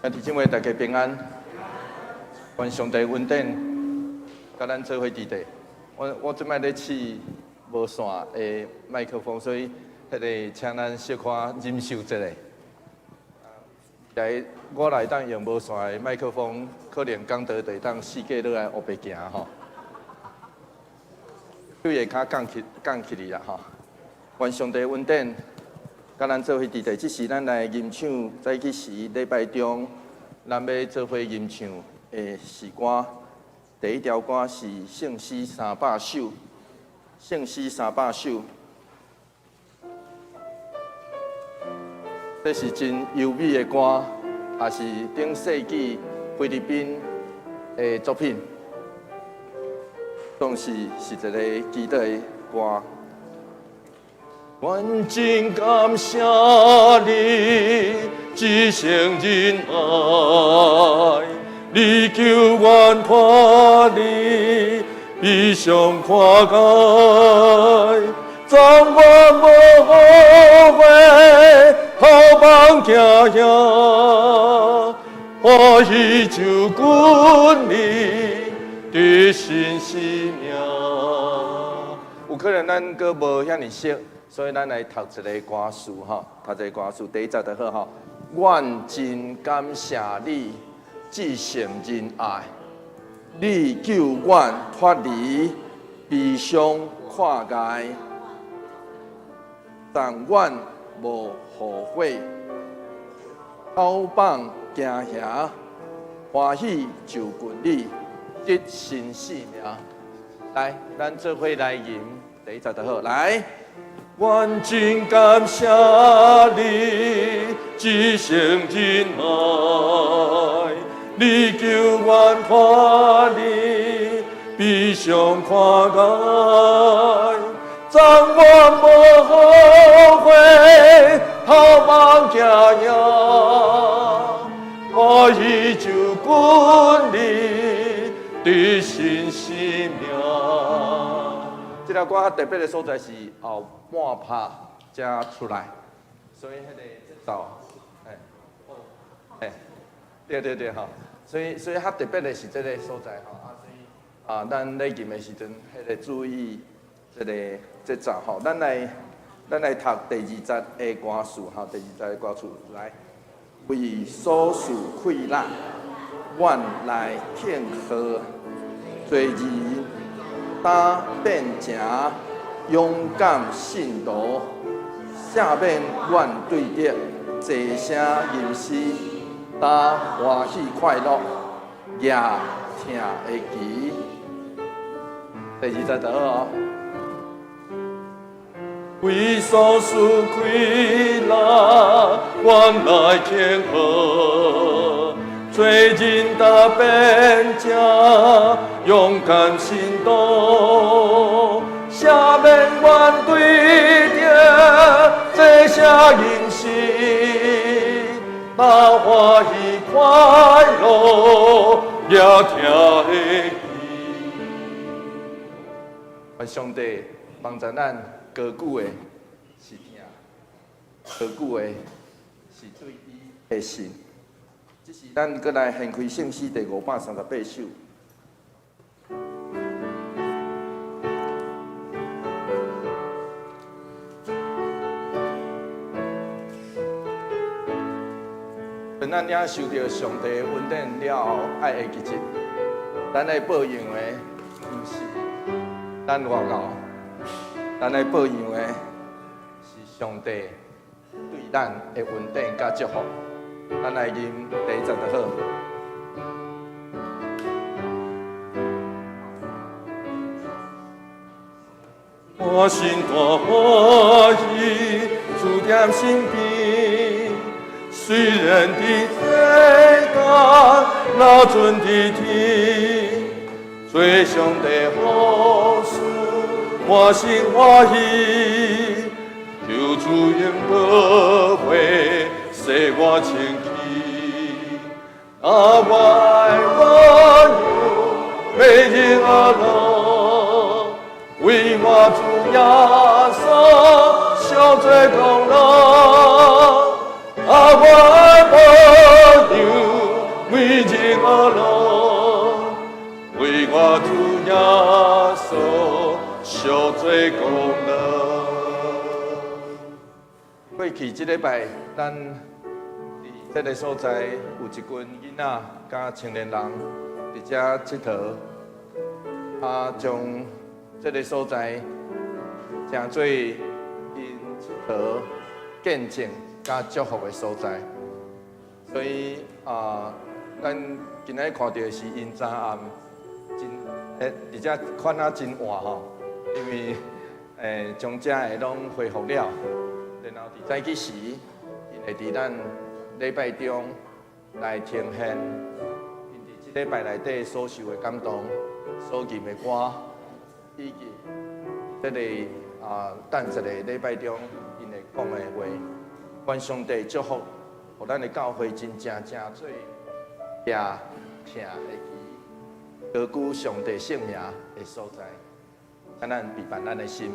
弟兄妹，大家平安，愿上帝稳定，甲咱做伙伫地。我即摆咧试无线的麦克风，所以迄个请咱小可忍受一下。我来当用无线的麦克风，可能讲到会当四界落来黑白行吼，对下骹降起哩啦吼。愿上帝稳定。甲咱做伙伫地，即是咱来吟唱早起时礼拜中，咱要做伙吟唱的诗歌。第一条歌是《圣诗300首》，《圣诗300首》，这是真优美的歌，也是顶世纪菲律宾的作品，当时是一个基督的歌。愿真感谢你，至诚仁爱，你救阮脱离悲伤看解，暂我无后悔，头帮行行，欢喜就滚你的新生命。有可能咱阁无遐尼熟。所以咱来读一个歌词吼，读一个歌词，第一节就好吼。愿真感谢你，至诚仁爱，你救阮脱离悲伤看解，但阮无后悔，口棒行遐，欢喜就群你得新生命。来，咱做伙来吟第一节就好，来。愿真感谢你，至诚仁爱，你救阮脱离悲伤看解，暂我无后悔，头望行行，欢喜就滚你的新生命。这条歌较特别的所在是后半拍才出来，所以迄个节奏，对吼，所以较特别的是这个所在吼，所以咱咧吟的时阵，迄个注意这个节奏吼，咱来读第二节的歌词吼，第二节的歌词来，为所事快乐，愿来庆贺，随意。打变成勇敢信徒，赦免阮对敌，齐声吟诗，打欢喜快乐，夜听会期。第二节就好哦。为所事快乐，愿来庆贺。做人达变成勇敢行动，赦免阮对敌，这声吟诗，打欢喜快乐，也听会记。愿上帝帮助咱高久的是听，高久的是对伊的信。这是咱搁来献开圣诗第538首。等咱领受到上帝恩典了后，爱会记住，咱来保养的不是咱外貌，咱来保养的是上帝对咱的恩典甲祝福。咱来吟第一节就好。我心大欢喜，主在身边。虽然伫世间那阵伫天，做上帝好事，我心欢喜，求主恩保卫。使我清气，我爱我有每日阿乐，为我主耶稣受罪功劳，我爱我有。做功德。过去这礼拜，咱伫这个所在有一群囡仔甲青年人伫遮佚佗，将这个所在成做因佚佗、见证甲祝福的所在。所以咱今仔看到的是因早暗而且款啊真晚吼，因为将遮的拢恢复了，然后伫早起时，因会伫咱礼拜中来呈现因伫即礼拜内底所受的感动、所吟的歌，以及这个等一个礼拜中因会讲的话，愿上帝祝福，互咱的教会真正做也听会记，高举上帝圣名的所在，让咱陪伴咱的心。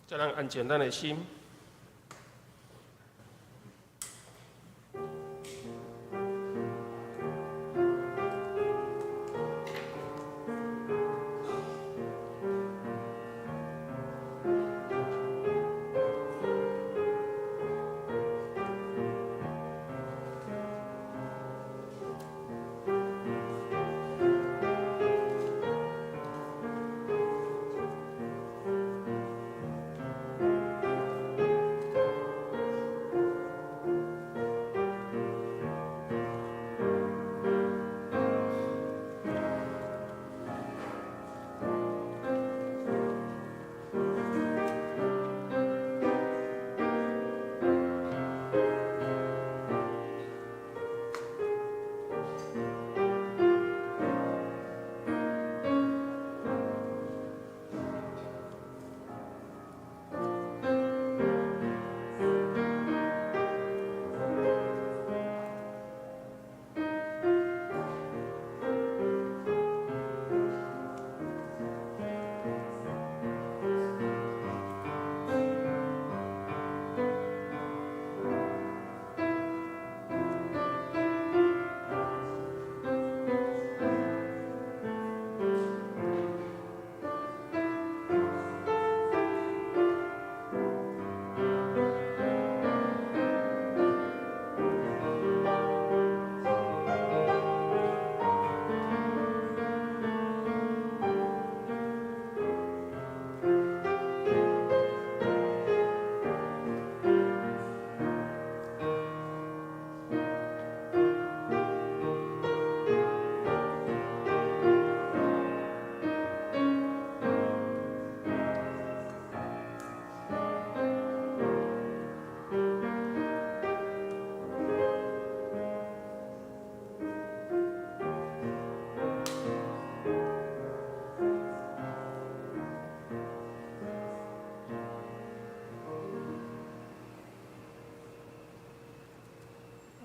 才能安静咱的心。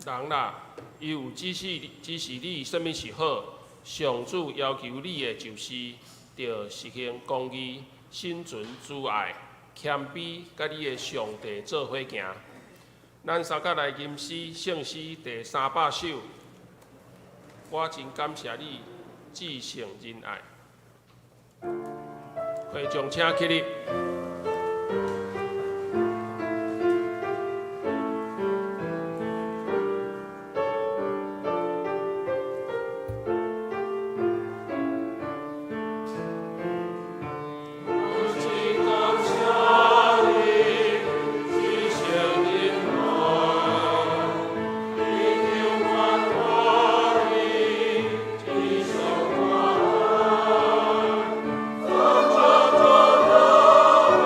人啦，伊有指示你什么是好，上主要求你的就是，要实行公义、心存主爱、谦卑，甲你的上帝做伙行。咱三甲来吟诗圣诗第300首，我真感谢你至诚仁爱。会众请起立。Oh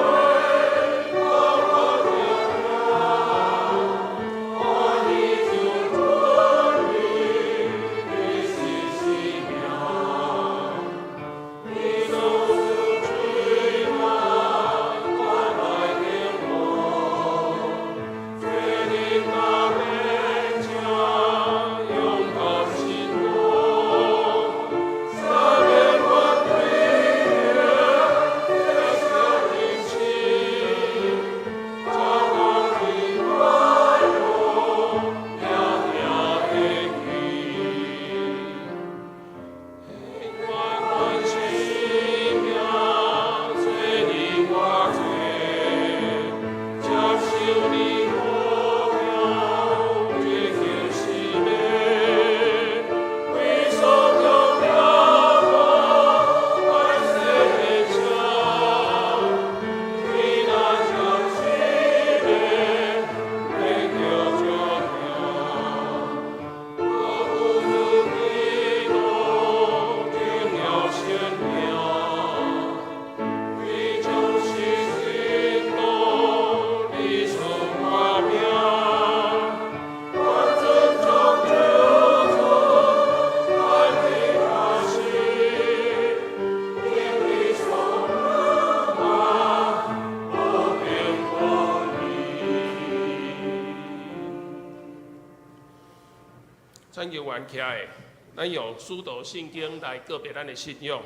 咱游玩起来，咱用使徒圣经来告别咱的信仰。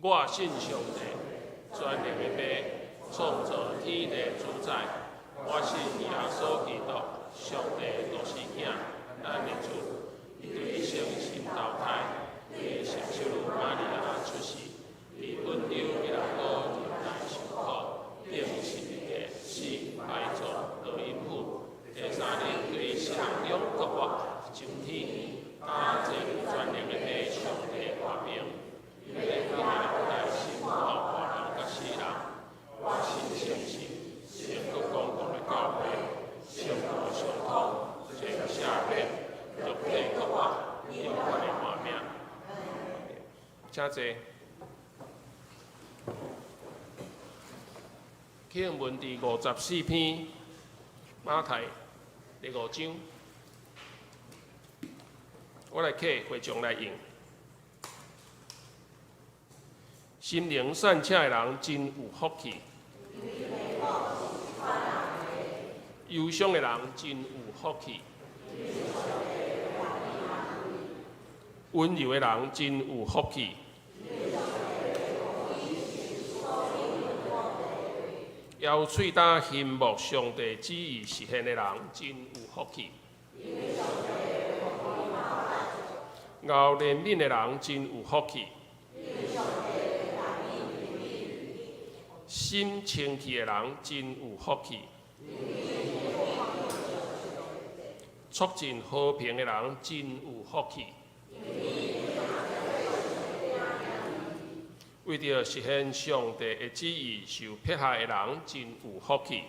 我信上帝，全能的爸，创造天地主宰。我信耶稣基督，上帝独生囝，咱的主，伊对圣心投胎，为圣小女玛利亚出世，伫温州吉拉岛人大受苦，并是个死埋葬落阴府。第三日对世人中复活升天，加正全能的爸上帝话明，因为今日来审判活人甲死人。我信圣神，全国公共的教会，圣道相通，全下面肉体复活，永远的活命。请坐。经文第54篇，马太第5章，我来刻会众来用。心灵善巧的人真有福气，忧伤的人真有福气，温柔的人真有福气。要喙焦羡慕上帝旨意实现的人真有福气，熬怜悯的人真有福气，心清气的人真有福气，促进和平的人真有福气。为着实现上帝的旨意受迫害的人真有福气。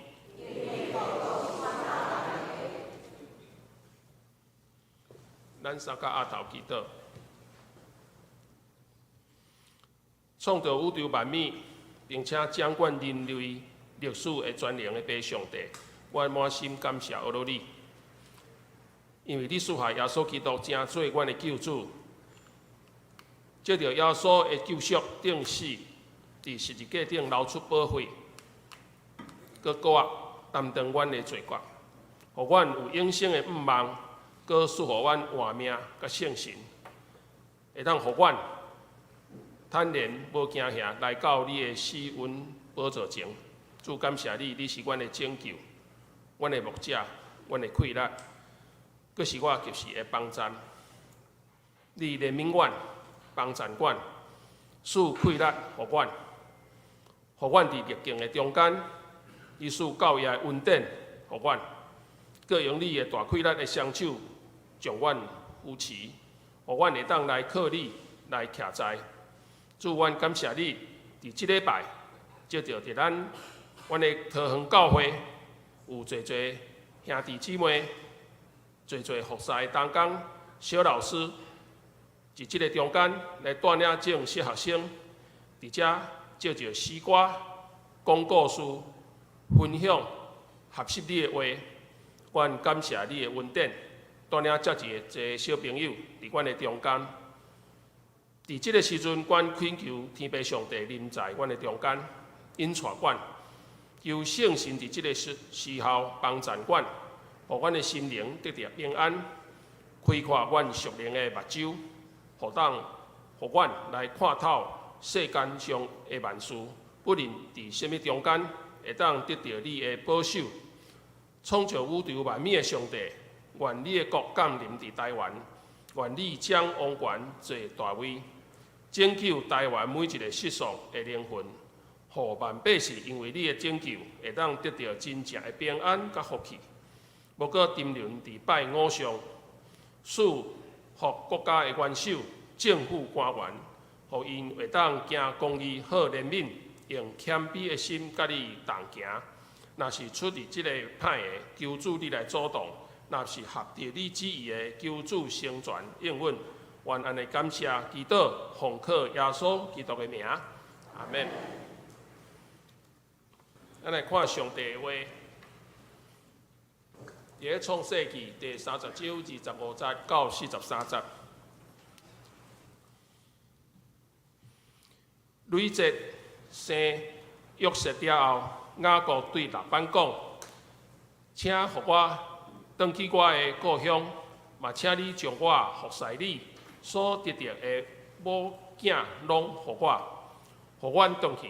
咱三甲阿头祈祷，创造宇宙万物，并且掌管人类历史的全能的爸上帝，我满心感谢阿罗你，因为你赐下耶稣基督成做阮的救主。借着耶稣的救赎顶死，伫十字架顶流出宝血，搁我担当阮的罪孽，互阮有永生的盼望，搁赐予阮活命甲圣神，会当互阮坦然无惊吓来到你的施恩宝座前。主感谢你，你是阮的拯救，阮的牧者，阮的快乐，搁是我及时的帮赞。你怜悯阮。帮助阮，赐快乐互阮，互阮伫逆境的中间，你赐教育的稳定互阮，各用你的大快乐的双手将阮扶持，互阮会当来靠你来徛在。主，阮感谢你，伫即礼拜，借着伫阮的桃园教会，有侪兄弟姊妹，侪服侍同工小老师。伫即个中间来带领正式学生，伫遮借着诗歌、讲故事、分享合适你的话，阮感谢你的恩典，带领遮一小朋友伫阮的中间。伫即个时阵，阮恳求天父上帝临在阮的中间，引带阮，求圣神伫即个时候帮助阮，互阮的心灵得到平安，开阔阮属灵的目睭。互阮来看透世间上的万事，不论伫什么中间，会当得到你的保守。创造宇宙万物的上帝，愿你的国降临伫台湾，愿你将王权坐大位，拯救台湾每一个失丧的灵魂，互万百姓因为你的拯救，会当得到真正的平安甲福气。无搁沉沦伫拜偶像，使互国家的元首、政府官员，互因会当行公义、好怜悯，用谦卑的心甲你同行。若是出伫即个歹的，求主你来阻挡；若是合着你旨意的，求主成全应允。愿安尼感谢祈祷，奉靠耶稣基督的名，阿免。咱来看上帝的话。伫创世纪第30章25节到43节，雷泽生约瑟了后，雅各对拉班讲：“请互我返去我的故乡嘛请你将我服侍你所得到的某囝拢互我，互阮转去，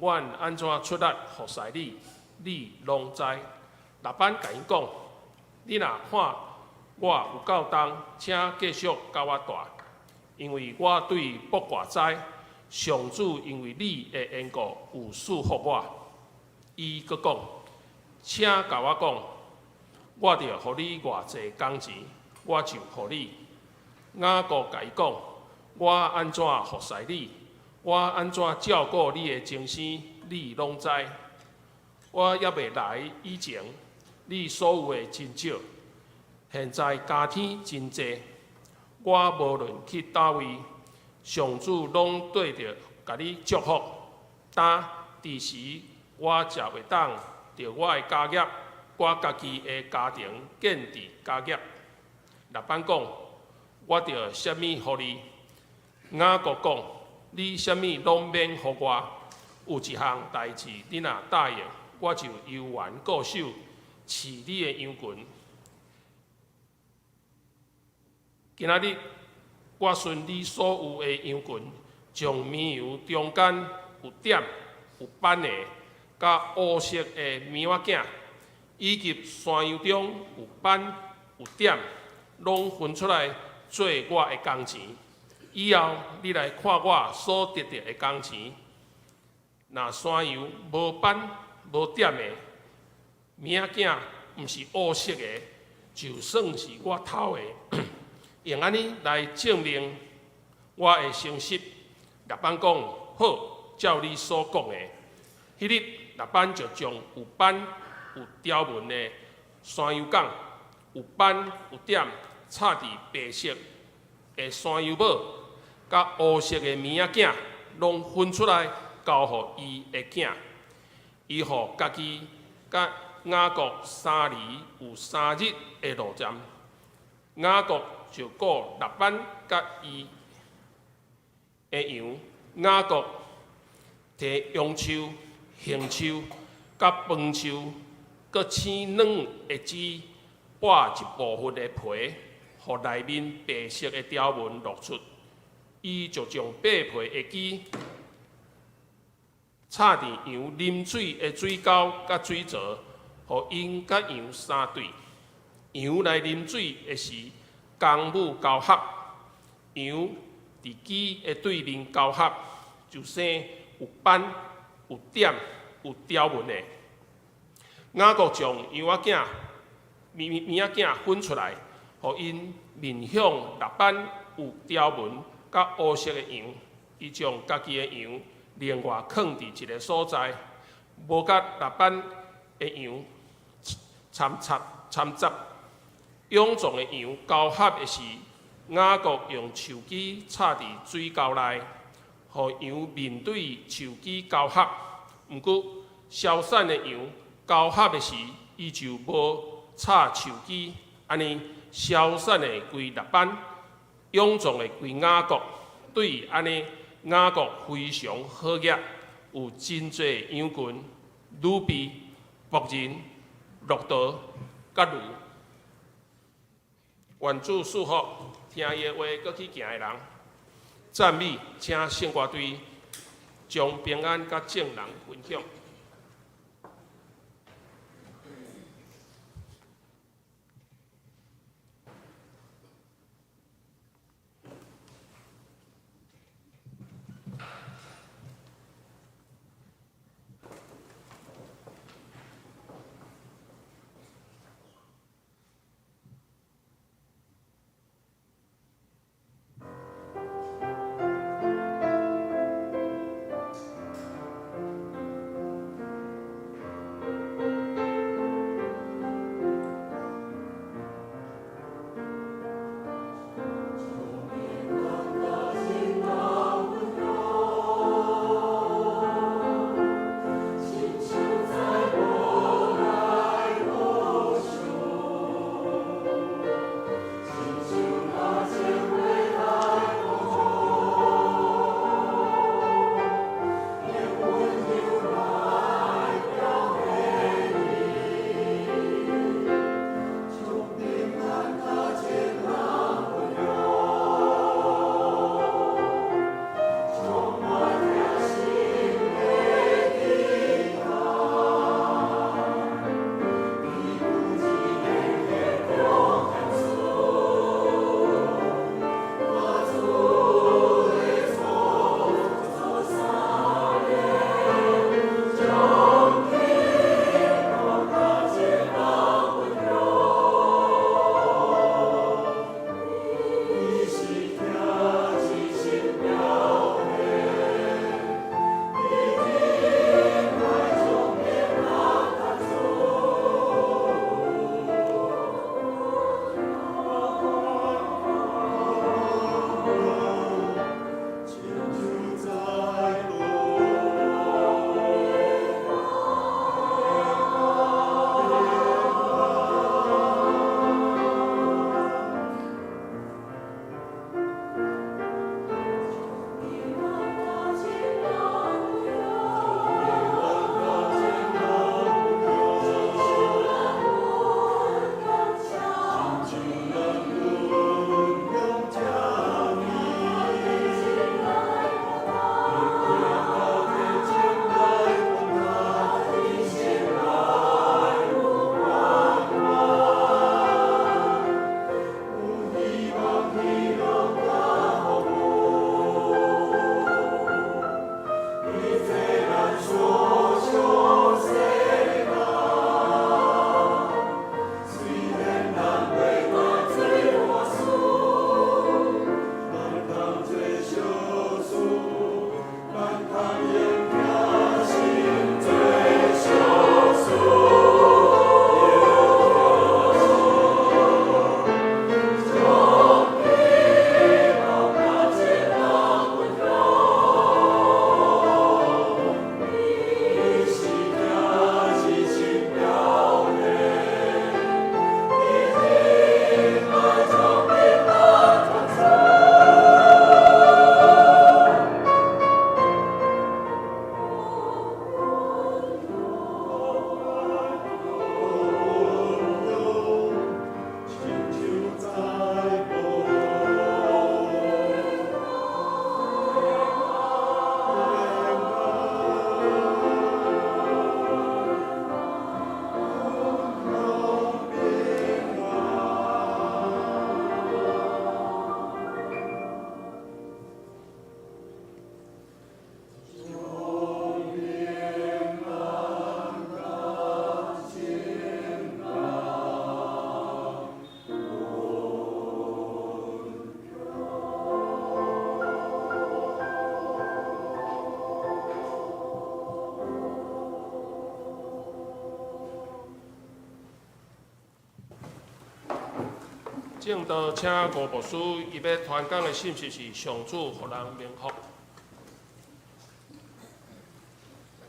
阮安怎出力服侍你，你拢知。老板甲伊讲，你若看我有够重，请继续甲我带，因为我对卜卦知，上主因为你的缘故有赐福我。伊阁讲，请甲我讲，我着互你偌济工钱，我就互你。雅各甲伊讲，我安怎服侍你，我安怎照顾你的精神，你拢知。我还未来以前，你所有的真少，现在加添真济。我无论去叨位，上主拢对着甲你祝福。第时我才会当着我的家业，我家己的家庭建立家业。老板讲，我着啥物互你？雅各讲，你啥物拢免互我。有一项代志，你若答应，我就悠然固守，饲你的羊群。今仔日，我顺你所有的羊群，将绵羊中间有点有斑的，甲乌色的绵仔囝，以及山羊中有斑有点，拢分出来做我的工钱。以后你来看我所得到的工钱。若山羊无斑无点的绵仔囝，毋是乌色的，就算是我偷的。用安尼来证明我的诚实。老板讲好，照你所讲的，迄日老板就将有斑有条纹的山羊杠，有斑有点插伫白色的山羊帽，甲乌色的绵仔囝，拢分出来交互伊的囝，伊互家己甲雅各3年有3日的路站。雅各就顾老板甲伊的羊，雅各摕羊树、杏树、甲饭树，佮青软的籽，剥一部分的皮，互内面白色的条纹露出。伊就将白皮的籽插伫羊啉水的水沟甲水槽，互因甲羊相对。羊来啉水的时，公母交合，羊伫鸡的对面交合，就生有斑、有点、有条纹的。雅各将羊仔囝、绵仔囝分出来，互因面向六斑有条纹甲乌色的羊。伊将家己的羊另外放伫一个所在，无甲六斑的羊掺杂。臃肿的羊交合的时，雅各用树枝插伫水沟内，互羊面对树枝交合。毋过消散的羊交合的时，伊就无插树枝，安尼消散的归六斑，臃肿的归雅各。对于安尼，雅各非常好业，有真侪羊群、女婢、仆人、骆驼、甲驴。愿主赐福，听伊的话，搁去行的人。赞美，请圣歌队将平安甲正人分享。正道请吴牧师，伊要传讲的信息是上主互人蒙福。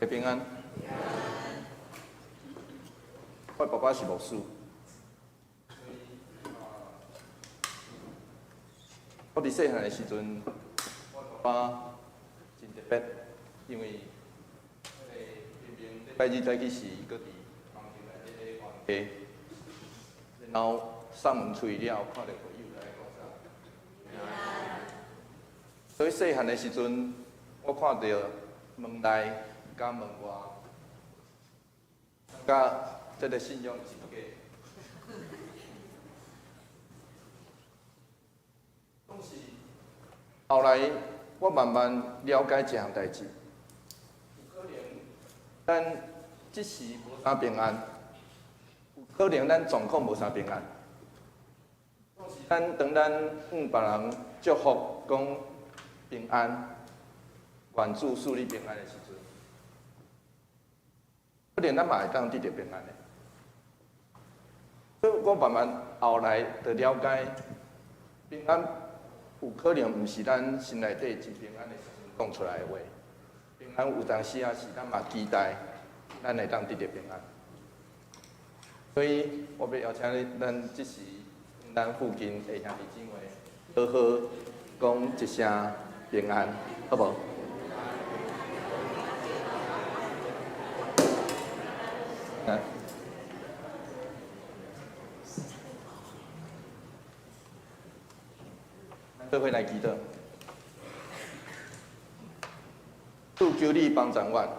平安。我爸爸是牧师，我伫细汉的时阵，我爸爸真特别，因为明明礼拜日早起时，伊搁伫房间内底咧玩家，然后送门出去了，看到朋友来讲啥。所以细汉的时阵，我看到门内甲门外，甲这个信仰是假。后来我慢慢了解这项代志，有可能咱即时无啥平安，有可能咱状况无啥平安。当咱向别人祝福讲平安，愿主赐你平安的时阵，可能咱嘛会当得到平安的。所以我慢慢后来就了解，平安有可能毋是咱心内底真平安的时阵讲出来的话，平安有当时啊是咱嘛期待，咱会当得到平安。所以我要邀请你，咱即时咱附近的兄弟姊妹，好好讲一声平安，好无？来。做伙来祈祷，主求你帮助阮，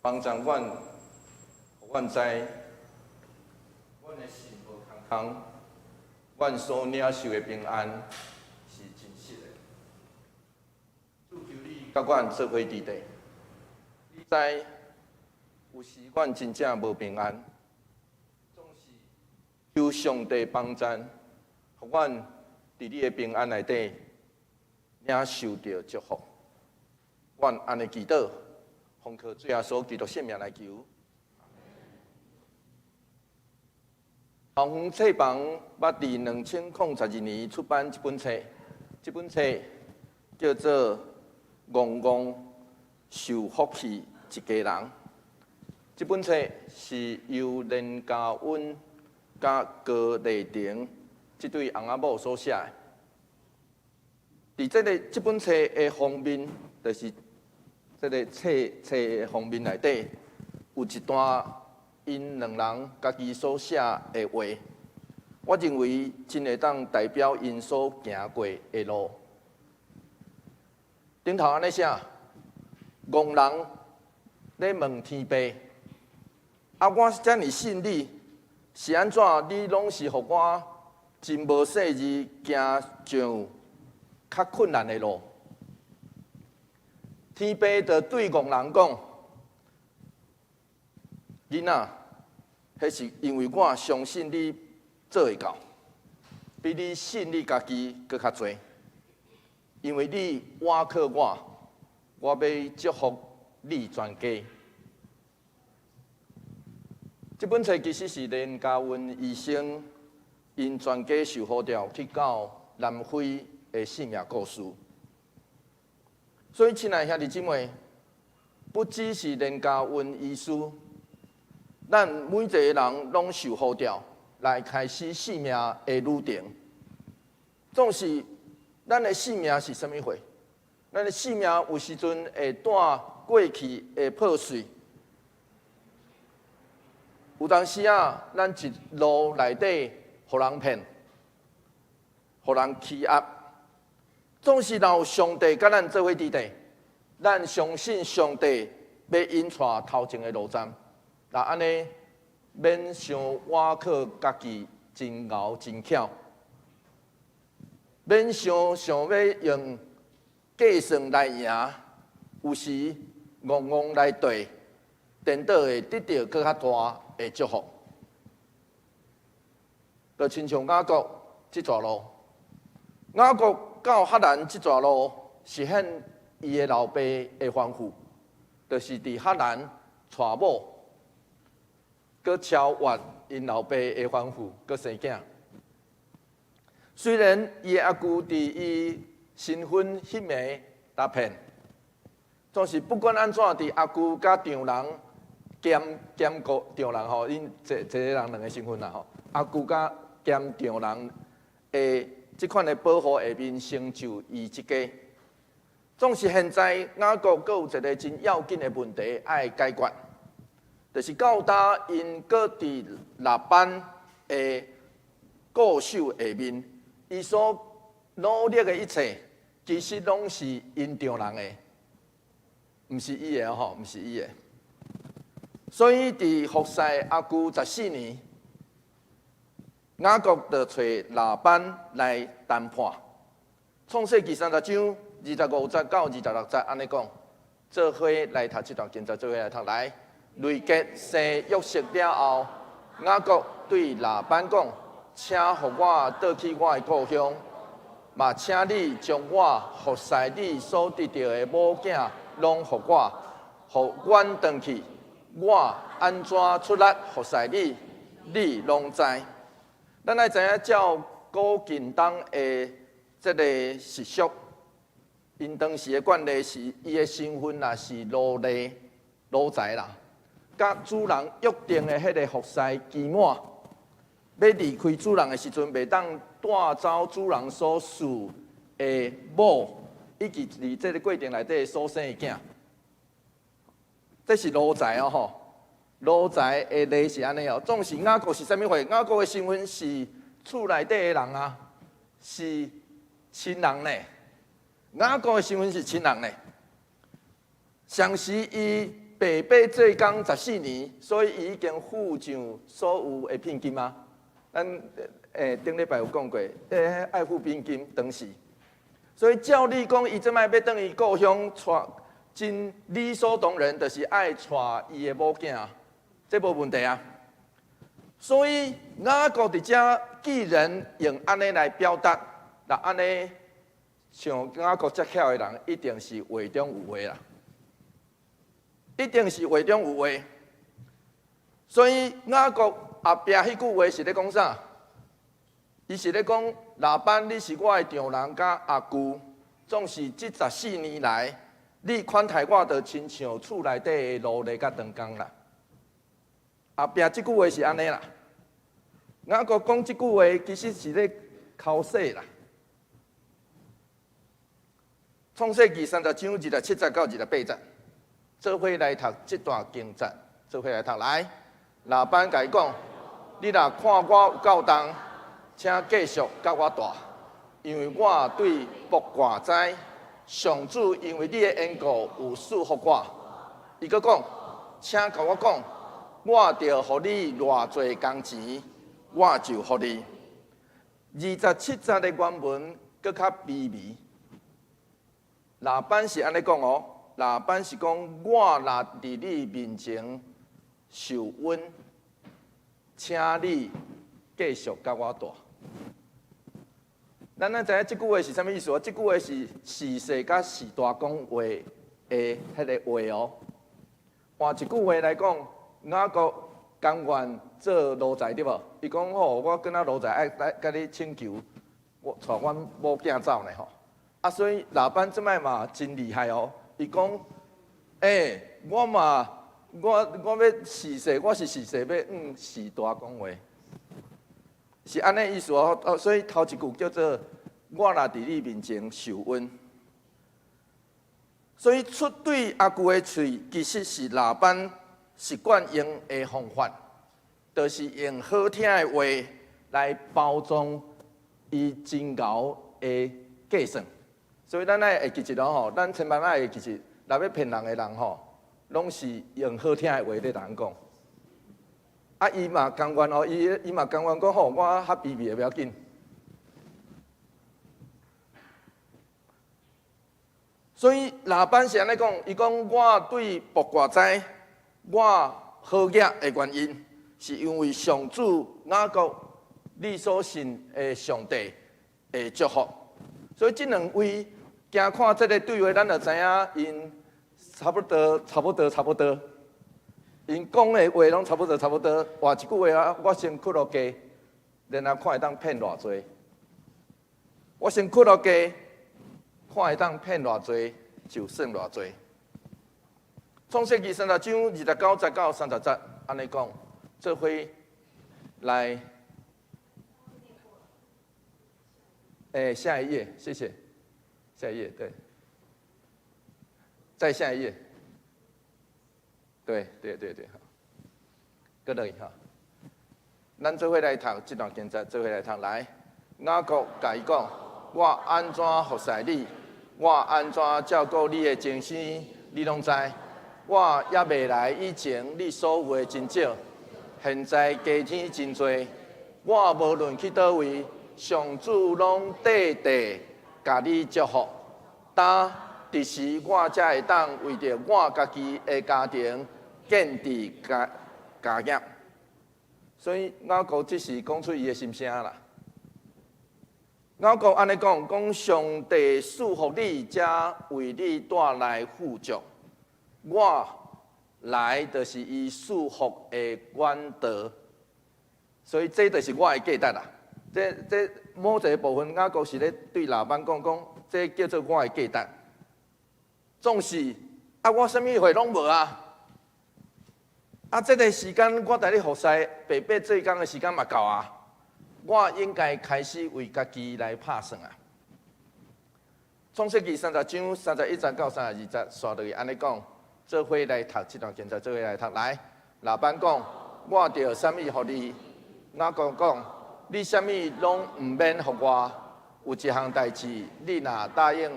帮助阮，互阮知，阮的心无空空，阮所领受的平安是真实的。主求你甲阮做伙伫地，你知有时阮真正无平安，总是求上帝帮助，互阮。伫你的平安内底，领受到祝福。愿安尼祈祷，奉靠主耶稣基督圣名来求。红册房捌伫2012年出版一本册，这本册叫做《戆戆受福气一家人》。这本册是由连家温甲高丽婷这对翁仔某所写的。伫这本册的封面，就是这个册的封面内底有一段因两人家己所写的话，我认为真会当代表因所行过的路。顶头安尼写，戆人咧问天父，啊，我遮尔信你，是安怎？你拢是互我真无细日行上较困难的路。天父就对戆人讲：“囡仔，迄是因为我相信你做会到，比你信你家己搁较多。因为你倚靠我，我要祝福你全家。”这本册其实是连家温医生因全家受呼召去到南非的性命故事。所以，亲爱兄弟姊妹，不只是连家温医师，咱每一个人拢受呼召来开始生命的旅程。总是咱的生命是啥物货？咱的生命有时阵会带过去的破碎。有当时啊，咱一路内底，互人骗，互人欺压，总是若有上帝甲咱做伙伫地，咱相信上帝要引带头前的路站。那安尼，免想倚靠家己真敖真巧，免想要用计算来赢，有时戆戆来对，颠倒会得到更较大的祝福。就亲像雅各这条路，雅各到赫兰这条路是显伊的老爸的吩咐，就是伫赫兰娶某，佮超越因老爸的吩咐，佮生囝。虽然伊阿舅伫伊身份迄暝搭骗，总是不管安怎，伫阿舅甲丈人兼顾丈人吼，因一个人两个身份啦吼。阿舅甲兼丈人的即款的保护下面，成就伊即家。总是现在雅各阁有一个真要紧的问题爱解决，就是到搭因阁伫拉班的固守下面，伊所努力的一切，其实拢是因丈人的，毋是伊的吼，毋是伊的。所以伫服侍阿舅14年，雅各就找拉班来谈判。创世纪30章25节到26节安尼讲，做伙来读这段经节，做伙来读来。雷结生约瑟了后，雅各对拉班讲：请互我倒去我的故乡，嘛请你将我服侍你所得到的某囝拢互我，互阮转去。我安怎出力服侍你，你拢知。咱爱知影，照古近东的这个习俗，因当时的惯例是，伊的身份啦是奴隶、奴才啦，甲主人约定的迄个服侍期满，要离开主人的时阵，袂当带走主人所属的某，以及伫这个过程内底所生的囝。这是奴才哦吼，奴才的例是安尼哦。总是雅各是啥物货？雅各的身份是厝内底的人啊，是亲人呢。雅各的身份是亲人呢。上时伊爸爸做工14年，所以伊已经付上所有的聘金啊。咱顶礼拜有讲过，爱付聘金当时。所以照理讲，伊即摆要转伊故乡带。真理所当然，就是爱带伊的某囝，这无问题啊。所以雅各伫遮既然用安尼来表达，那安尼像雅各遮巧的人，一定是话中有话啦，一定是话中有话。所以雅各后壁迄句话是咧讲啥？伊是咧讲拉班，你是我的丈人甲阿舅，总是这14年来。你款待我，就亲像厝内底的奴隶甲长工啦。后壁即句话是安尼啦。雅各讲即句话，其实是咧口说啦。创世纪30章27节到28节，做伙来读这段经节，做伙来读来。拉班甲伊讲：你若看我有够重，请继续甲我带，因为我对卜卦知。上主因为你的缘故有赐福我，伊阁讲，请甲我讲，我着互你偌济工钱，我就互你。27节的原文阁较微微，拉班是安尼讲哦，拉班是讲我若伫你面前受温，请你继续甲我带。咱知影即句话是啥物意思？即句话是誓誓甲誓大讲话的迄个话哦。换一句话来讲，雅各甘愿做奴才对无？伊讲吼，我跟仔奴才爱来甲你请求，我带阮某囝走呢吼。啊，所以拉班即摆嘛真厉害哦。伊讲，我要誓誓，我是誓誓要誓大讲话。是安尼意思哦，所以头一句叫做“我若伫你面前受温”，所以出对阿舅的喙，其实是拉班习惯用的方法，就是用好听的话来包装伊真厚的计算。所以咱爱会记一咯吼，咱千万爱会记一，若要骗人的人吼，拢是用好听的话咧同人讲。啊，伊嘛甘愿哦，伊嘛甘愿讲吼，我较卑微的不要紧。所以拉班是安尼讲，伊讲我对卜卦知，我好业的原因，是因为上主雅各你所信的上帝的祝福。所以这两位惊看这个对话，咱就知影因差不多。因讲的话拢差不多，换一句话啊，我先屈落家，然后看会当骗偌济。我先屈落家，看会当骗偌济就算偌济。创世纪30章29、19、30节安尼讲，做伙来。下一页，谢谢。下一页，对。再下一页。对，好。搁落去哈。咱做伙来读这段经节，做伙来读来。雅各甲伊讲：我安怎服侍你？我安怎照顾你的情绪？你拢知。我还未来以前，你所有的真少，现在加添真多。我无论去倒位，上主拢地甲你祝福。但伫时我才会当为着我家己的家庭建立家业。所以雅各只是讲出伊的心声啦。雅各安尼讲上帝赐福你，才为你带来富足。我来就是伊赐福的管道，所以这就是我的价值啦。这某一个部分，雅各是咧对老板讲，这叫做我的价值。总是我啥物货拢无啊！这个时间我带你服侍白白做工的时间嘛够啊！我应该开始为家己来拍算啊！创世纪30章31节到32节，刷落去安尼讲，做伙来读这段经节，做伙来读来。老板讲，我着啥物互你？雅各讲，你啥物拢毋免互我。有一项代志，你若答应，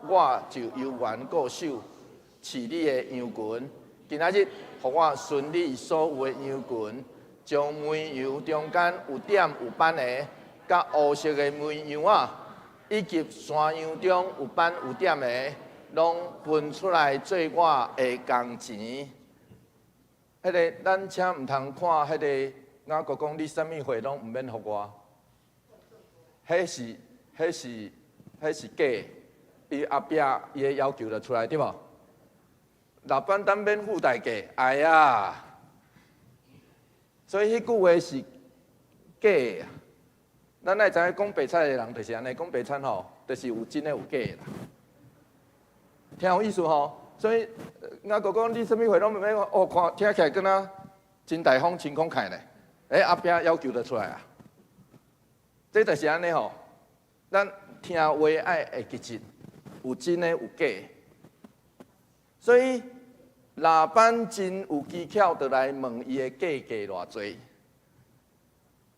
我就由原固守，饲你的羊群。今仔日，互我顺利所有的羊群，将绵羊中间有点有斑的，甲黑色的绵羊啊，以及山羊中有斑有点的，拢分出来做我的工钱。迄个，咱请毋通看迄个雅各讲，你啥物货拢毋免互我。迄是假的，伊后壁伊的要求就出来对无？老板当免付代价，哎呀！所以迄句话是假的。咱爱知影讲白菜的人就是安尼，讲白菜吼，就是有真的有假的啦。听有意思吼？所以雅各讲你啥物话拢免哦，看听起来敢若真大方、真慷慨咧。后壁要求就出来啊。这就是安尼吼，咱听话爱会记真，有真的有假的。所以老板真有技巧，就来问伊的价格偌济，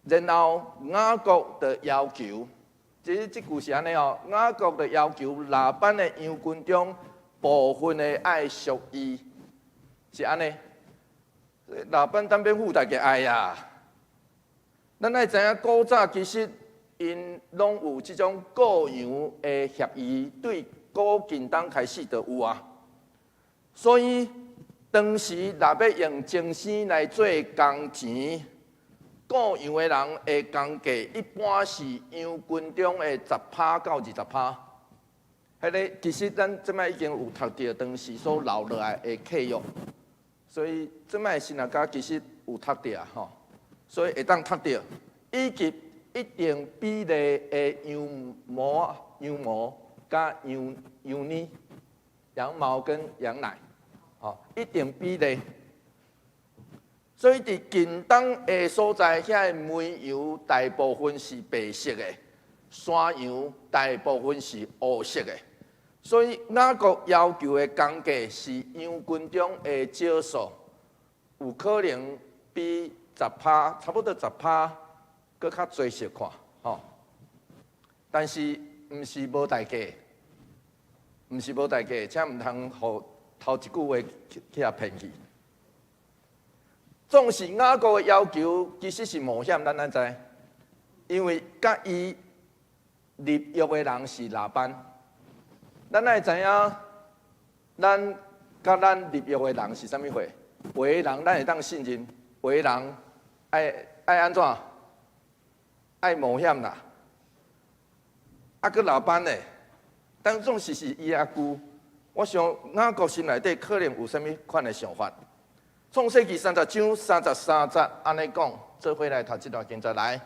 然后雅各就要求，这句是安尼哦，雅各就要求老板的羊群中部分的爱属伊，是安尼。老板当面付大家爱呀，咱爱知影古早其实因拢有即种雇羊的协议，对古近东开始就有啊。所以当时若要用精生来做工钱，雇羊的人的工价一般是羊群中的10%到20%。迄个其实咱即摆已经有读到当时所留落来的契约，所以即摆新人家其实有读到吼，所以会当读到，以及一定比例的羊毛加羊奶。羊毛跟羊奶，一定比例。所以伫近东的所在，遐绵羊大部分是白色的，山羊大部分是黑色的。所以雅各要求的工价是羊群中的少数，有可能比10%，差不多10%，搁较侪些看，但是毋是无代价。毋是无代价，请毋通互头一句话去遐骗去。总是雅各的要求其实是冒险，咱知，因为甲伊立约的人是拉班，咱爱知影，咱甲咱立约的人是啥物货？有的人咱会当信任，有的人爱安怎？爱冒险啦，搁老班呢？但总是伊阿舅，我想雅各心内底可能有啥物款的想法。创世纪30章33节安尼讲，做伙来读这段经节来。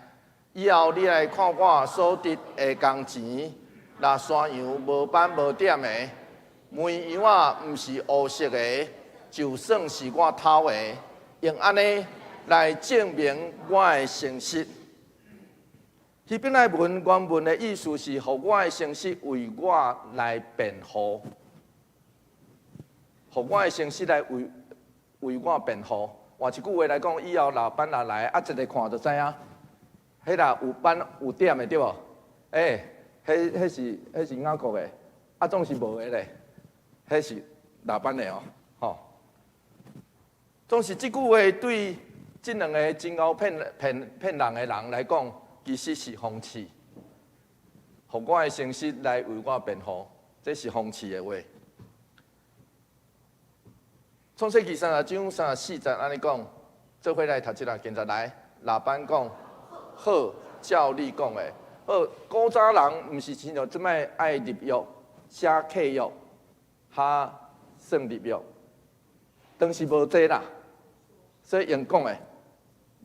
以后你来看我所得的工钱，若山羊无斑无点的，门羊啊毋是黑色的，就算是我偷的，用安尼来证明我的诚实。迄边来文原文的意思是，互我的诚实为我来辩护，互我的诚实来为我辩护。换一句话来讲，以后老板若来，一个看就知影。迄啦有斑有点的对无？迄是雅各的，总是无的咧。迄是老板的哦，吼。总是即句话对即两个真敖骗人的人来讲，其实是讽刺。互我的诚实来为我辩护，这是讽刺的话。创世纪30章34节安尼讲，做伙来读一下，现在来。老板讲。好，照你讲的。好，古早人毋是亲像即摆爱立约、写契约、哈算立约，当时无这啦，所以用讲的，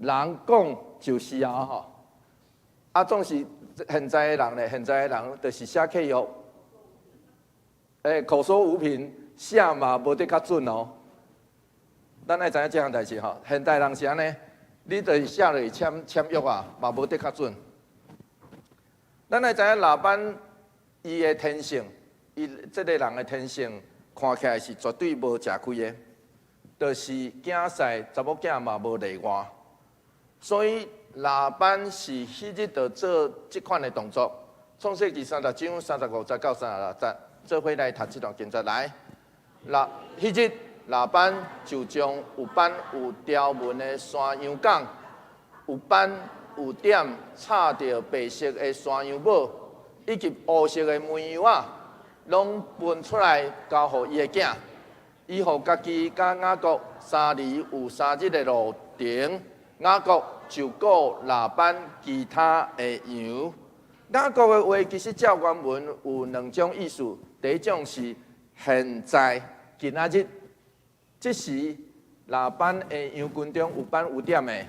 人讲就是啊吼。总是现在的人咧，现在的人就是写契约，口说无凭，写嘛无得较准哦。咱爱知影这项代志吼，现代人是安尼。你就是写落去签约啊，嘛无得较准。咱来知影老板伊的天性，伊即个人的天性看起来是绝对无吃亏的，就是囝婿查某囝嘛无例外。所以老板是迄日就做即款的动作。创世纪30章35节到36节，做伙来读这段经节来。迄日。老板就将有斑有条纹的山羊杠，有斑有点插着白色的山羊母，以及黑色的绵羊啊，拢分出来交予伊的囝。伊互家己甲雅各3年有3日的路程，雅各就顾老板其他的羊。雅各的话其实照原文有2种意思，第一种是现在今仔日。即时，老板的羊群中有斑有点的，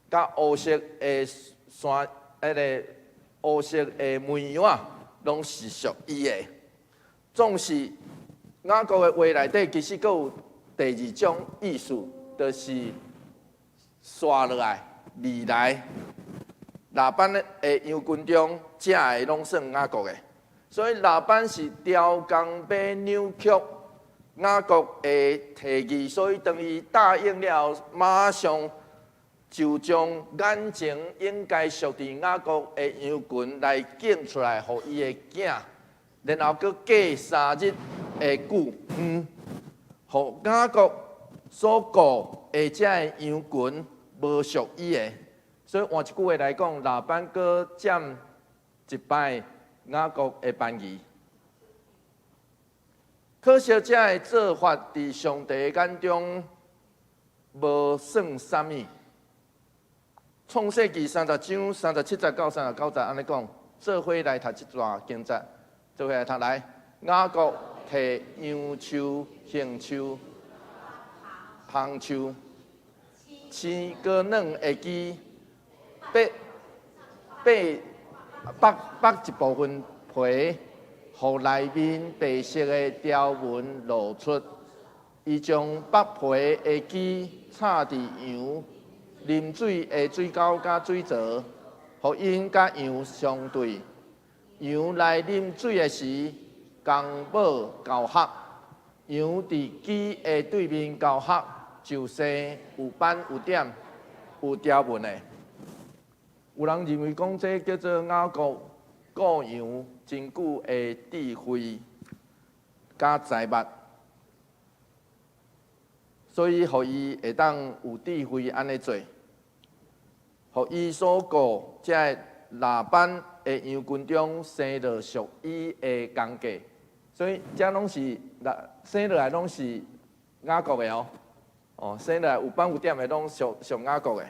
甲黑色的山，黑色的绵羊啊，拢是属伊的。总是雅各的话内底，其实佫有第2种意思，就是刷落来未来，老板的羊群中，食的拢算雅各的，所以老板是雕工要扭曲。雅各的提议，所以当伊答应了后，马上就将眼前应该属伫雅各的羊群来拣出来，予伊的囝，然后佫过3日的久，予雅各所顾的遮的羊群无属伊的，所以换一句话来讲，老板佫占一摆雅各的班仪。可惜这个做法伫上帝眼中无算啥物。创世纪30章37节到39节安尼讲，做伙来读这段经节，做伙来读来。雅各摕羊树、杏树、芳树、青果软的枝，剥一部分皮。互内面白色的条纹露出，伊将剥皮的枝插伫羊啉水的水沟甲水槽，互因甲羊相对。羊来啉水的时，公母交合，羊伫枝的对面交合，就生有斑有点有条纹的。有人认为讲这叫做雅各顾羊真久的智慧甲财物，所以互伊会当有智慧安尼做，互伊所顾即个老板的羊群中生落属伊的工价，所以这拢是生落来拢是雅各的哦，生落来有斑有点的拢属雅各的，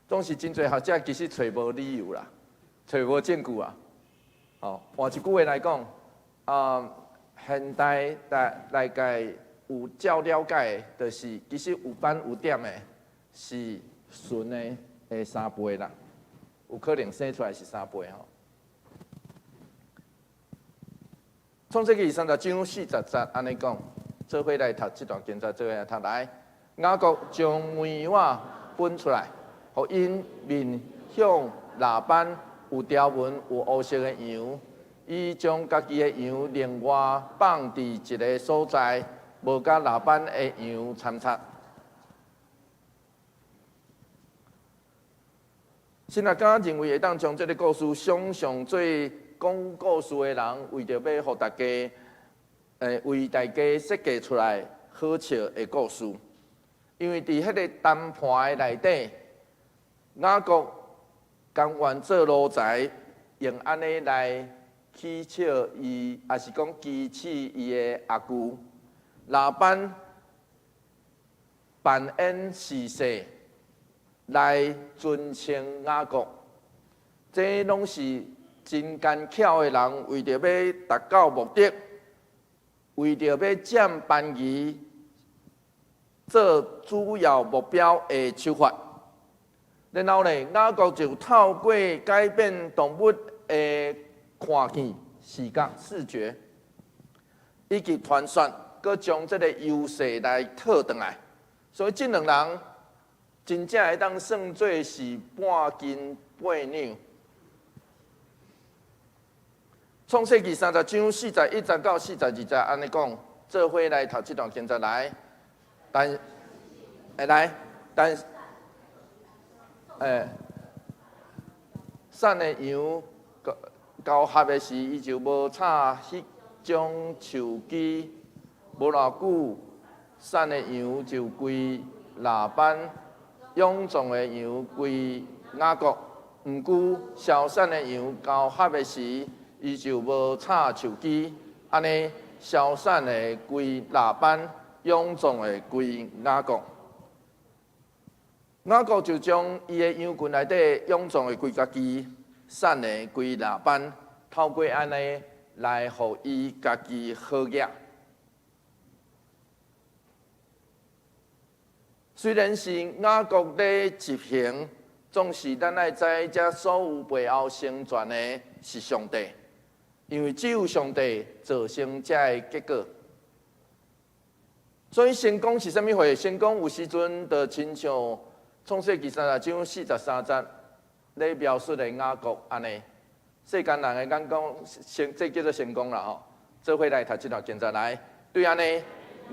总是真侪学者其实找无理由啦，找无证据啊。换一句话来讲，现代大概有照了解的，就是其实有斑有点的，是纯的3倍啦。有可能生出来是3倍吼。创世纪30章40节安尼讲，做伙来读这段经节，做伙来读来。雅各将棉袜分出来，互因面向拉班有条纹、有乌色的羊，伊将家己的羊另外放伫一个所在，无甲拉班的羊参差。现在敢认为会当将这个故事想象做讲故事的人，为着要互大家，为大家设计出来好笑的故事。因为伫迄个单盘的内底，雅各甘愿做奴才，用安尼来取笑伊，也是讲讥刺伊的阿舅。拉班办宴喜事来尊称雅各，这拢是真奸巧的人，为着要达到目的，为着要占便宜，做主要目标的手法。然后呢，雅各就透过改变动物的看见、视觉，以及传说，佮将这个优势来套回来。所以这两人真正会当算作是半斤八两。创世纪30章41节到42节安尼讲，做伙来读这段经节来。散的羊交合的时，伊就无插迄种树枝，无偌久，散的羊就归拉班，臃肿的羊归雅各。毋久，消散的羊交合的时，伊就无插树枝，安尼消散的归拉班，臃肿的归雅各。雅各就将伊的羊群内底臃肿的归家己，散的归拉班，透过安尼来互伊家己好养。虽然是雅各咧执行，总是咱爱知这所有背后成全的是上帝，因为只有上帝造成这个结果。所以成功是啥物货？成功有时阵就亲像创世纪30章43节咧描述的雅各安尼。世间人会讲这叫做成功啦吼。做伙来读这段经节来，对安尼，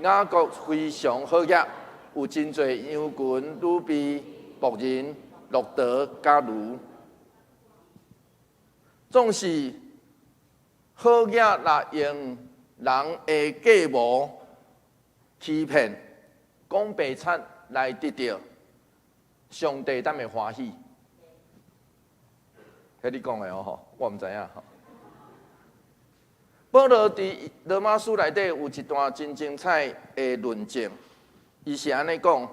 雅各非常好养。有真侪羊群、女婢、仆人、骆驼、甲驴，总是好野来用人的假冒、欺骗、讲白贼来得到上帝咱的欢喜。迄你讲的吼，我毋知影吼。保罗伫罗马书内底有一段真精彩的论证。伊是安尼讲，《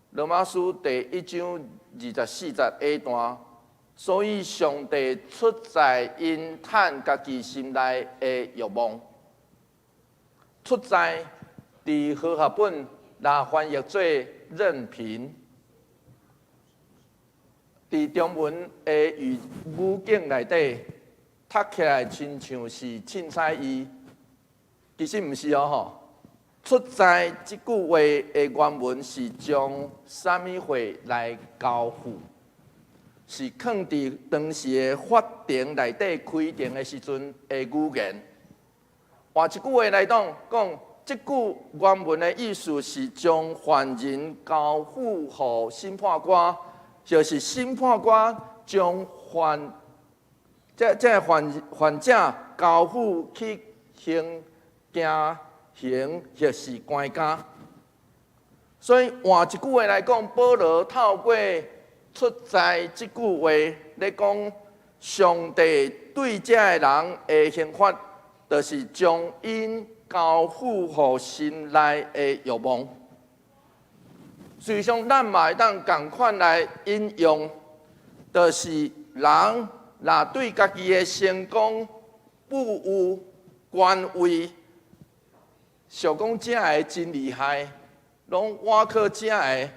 罗马书》第1章24节 A 段，所以上帝出在因趁家己心内的欲望，出在伫和合本若翻译做任凭，伫中文的语境内底，读起来亲像是凊彩意，其实毋是哦吼。出在即句话的原文是将啥物话来交付，是放伫当时的法庭内底开庭的时阵的语言。换一句话来讲，即句原文的意思是将犯人交付予审判官，就是审判官将犯者交付去行或是关家，所以换一句话来讲，保罗透过出在即句话咧讲，上帝对这个人的刑罚，就是将因交付予心内的欲望。实际上，咱嘛会当共款来引用，就是人若对家己的成功不有权威。想讲这个真厉害，拢我靠这个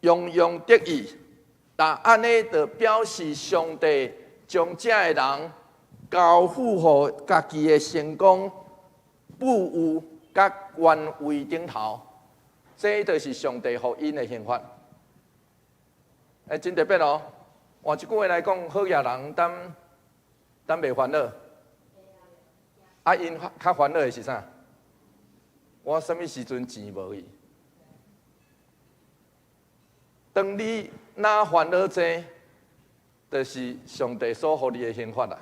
洋洋得意，但安尼就表示上帝将这个人交付互家己的成功、富裕、甲权位顶头，这就是上帝互因的刑罚。真特别哦！换一句话来讲，好野人咱袂烦恼，因较烦恼的是啥？我什么时阵钱无去？当你若烦恼这，就是上帝所予你的刑罚啦。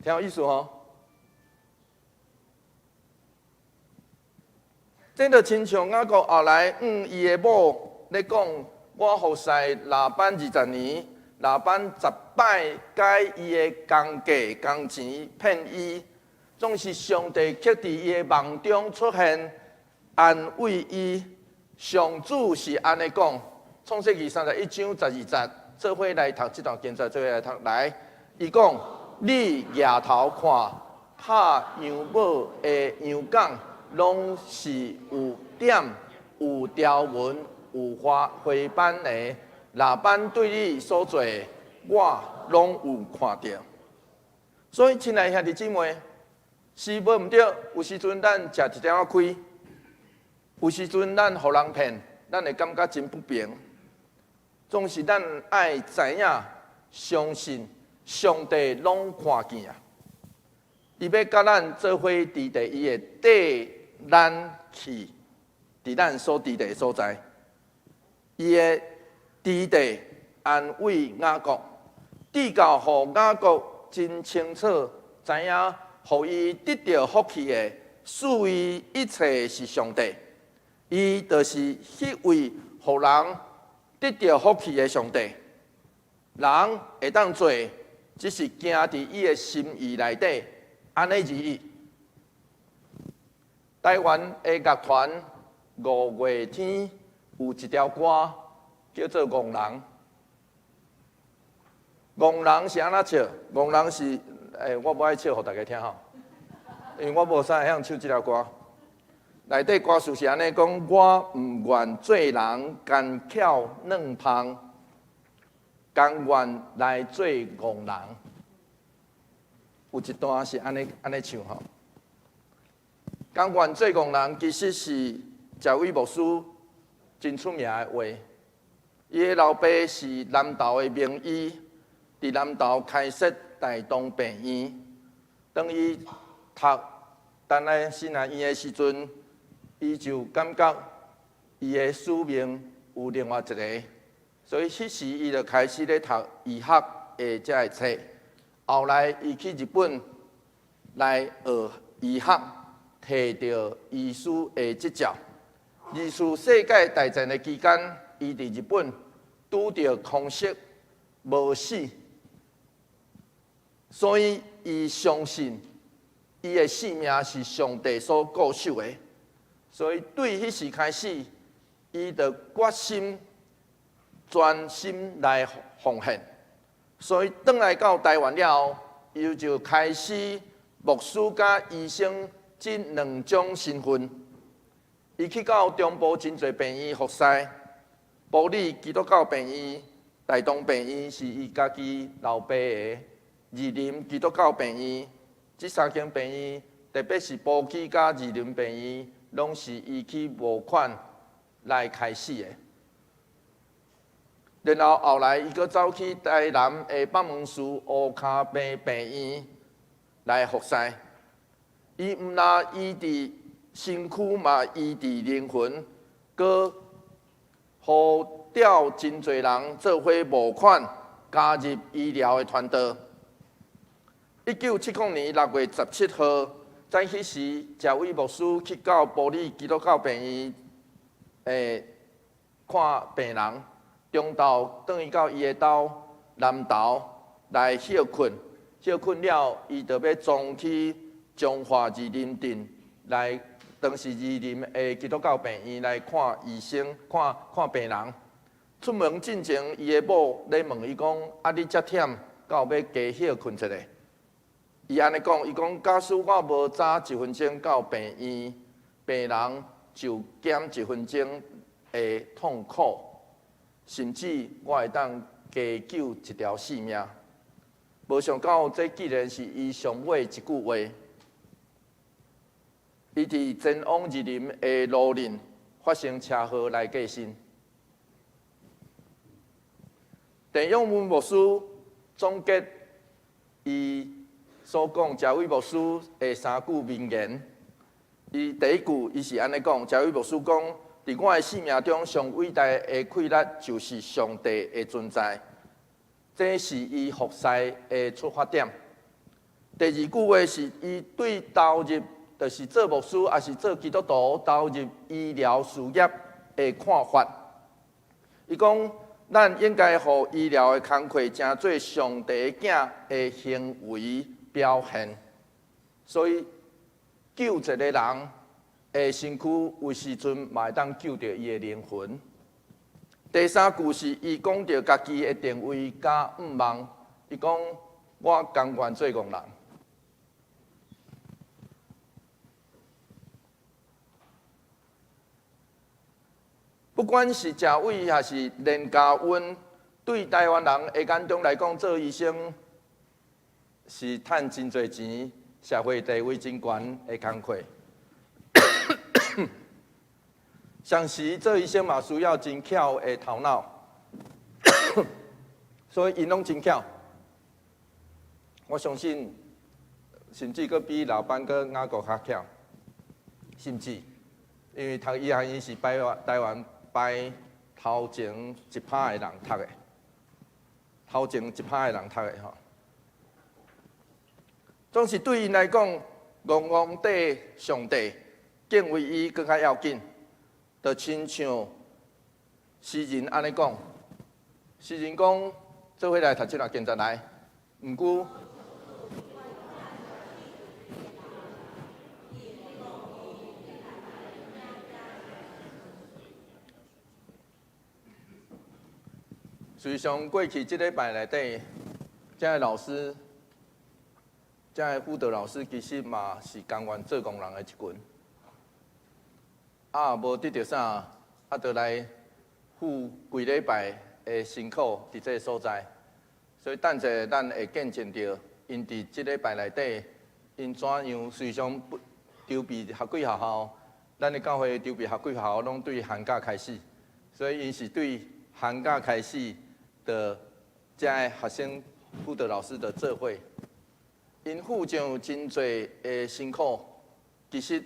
听有意思吼？这就亲像雅各后来伊的某咧讲，我服侍老板20年，老板10摆改伊的工价工钱骗伊，总是上帝却伫伊的梦中出现，安慰伊。上主是安尼讲，创世纪31章12节，做伙来读这段经节，做伙来读来。伊讲：你抬头看，拍羊毛的羊杠，拢是有点、有条纹、有花斑的。老板对你所做，我拢有看到。所以，亲爱兄弟姊妹，是无毋对，有时阵咱食一点仔亏。有时阵，咱互人骗，咱会感觉真不平。总是咱爱知影、相信上帝拢看见啊！伊要甲咱做伙伫地，伊会缀咱去伫咱所伫地所在。伊会伫地安慰雅各，至到互雅各真清楚知影，互伊得到福气的，属于一切是上帝。伊就是迄位互人得到福气的上帝。人会当做，只是行伫伊的心意内底，安尼而已。台湾的乐团5月天有一条歌叫做《戆人》。戆人是安怎唱？戆人是我无爱唱，互大家听吼，因为我无啥会晓唱这条歌。内底歌词是安尼讲：我毋愿做人干巧软芳，甘愿来做戆人。有一段是安尼唱吼，甘愿做戆人，其实是赵伟牧师真出名的话。伊的老爸是南投的名医，伫南投开设大东病院。当伊读等来新南医的时阵，伊就感觉伊的使命有另外一个，所以迄时伊就开始咧读医学的这个册。后来伊去日本来学医学，摕到医师的执照。二次世界大战的期间，伊伫日本拄到空袭，无死，所以伊相信伊的性命是上帝所固守的。所以，对迄时开始，伊就决心专心来奉献。所以，转来到台湾了后，伊就开始牧师甲医生这2种身份。伊去到中部真侪病院服侍，埔里基督教病院、大东病院是伊家己老爸的；二林基督教病院，这3间病院，特别是埔基甲二林病院。拢是伊去募款来开始的，然后后来伊阁走去台南的北门市乌卡病病院来服侍。伊毋但医治身躯嘛，医治灵魂，阁呼召真侪人做伙募款加入医疗的团队。1970年6月17号。在迄时，赵伟牧师去到埔里基督教病院，看病人，中昼转去到伊的兜南投来休困，休困了，伊就要装去彰化二林镇来，当时二林的基督教病院来看医生、看病人。出门进前，伊的某咧问伊讲：啊，你遮忝，敢有要加休困一下？伊安尼讲，伊讲，假使我无早1分钟到病院，病人就减1分钟的痛苦。甚至我会当加救一条性命。无想到，这既然是伊上尾一句话，伊伫前往日林的路任发生车祸来过身。陈永文牧师总结伊所讲，嘉伟牧师的3句名言。伊第一句，伊是安尼讲：嘉伟牧师讲，伫我的生命中上伟大的快乐就是上帝的存在。这是伊服侍的出发点。第二句话是伊对投入，就是做牧师还是做基督徒投入医疗事业的看法。伊讲，咱应该互医疗的工课成做上帝囝的行为表现。所以，救一个人的身躯，有时阵嘛会当救着伊的灵魂。第三句是伊讲到家己的定位甲毋望，伊讲我甘愿做工人。不管是嘉伟还是连家温，对台湾人的眼中来讲，做医生是赚真侪钱、社会地位真悬的工课。上时做医生嘛，需要真巧的头脑，所以因拢真巧。我相信，甚至佫比老板佫雅国较巧，甚至因为读医学院是台湾排头前1%的人读的，头前1%的人读的吼。总是对因来讲，戆戆地上帝，敬畏伊更较要紧。就亲像诗人安尼讲，诗人讲做伙来读这段经节来，毋过实际上过去即礼拜内底，遮个老师，遮个辅导老师其实嘛是甘愿做工人的一群。无得到啥，就来付规礼拜的辛苦伫这个所在。所以等者咱会见证到，因伫即礼拜内底，因怎样随常筹备学几学校，咱的教会筹备学几学校拢对寒假开始，所以因是对寒假开始的遮个学生辅导老师的做伙，因付上真侪的辛苦，其实。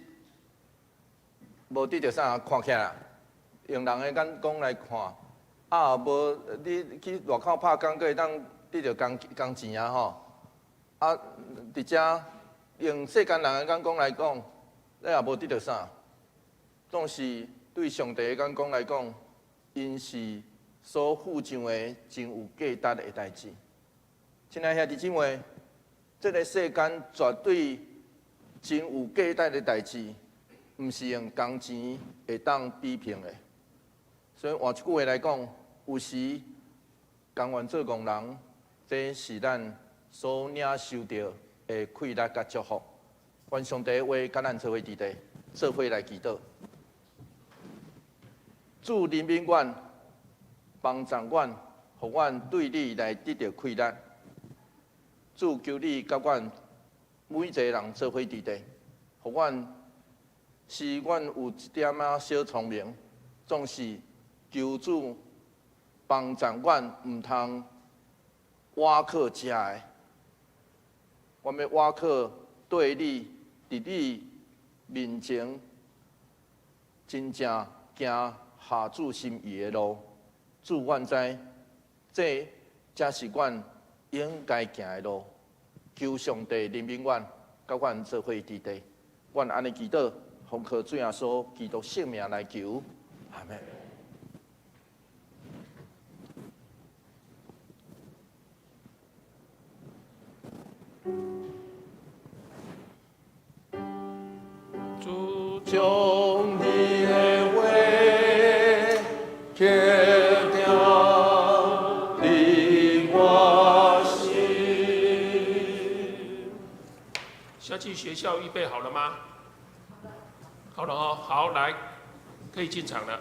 无得到啥看起来，用人的眼光来看，无你去外口拍工，阁会当得到工钱啊吼。伫遮用世间人的眼光来讲，你也无得到啥。总是对上帝的眼光来讲，因是所付上的真有价值的代志。亲爱兄弟姊妹，这个世间绝对真有价值的代志。毋是用工钱会当比拼的，所以换一句话来讲，有时甘愿做工人，这是咱所领受到的快乐甲祝福。愿上帝的话甲咱做伙伫地，做伙来祈祷。主人民院、帮长院，互阮对你来得到快乐。主求你甲阮每一个人做伙伫地，互阮。是阮有一点仔小聪明，总是求主帮助阮毋通挖靠食的。阮要挖靠对你伫你面前，真正行下主心意的路。主，阮知这才是阮应该行的路。求上帝人民院甲阮做伙伫地，阮安尼祈祷。奉靠主耶稣基督性命来求，阿门。主将你的话刻定伫我心。下去学校预备好了吗？好了哦，好，来，可以进场了。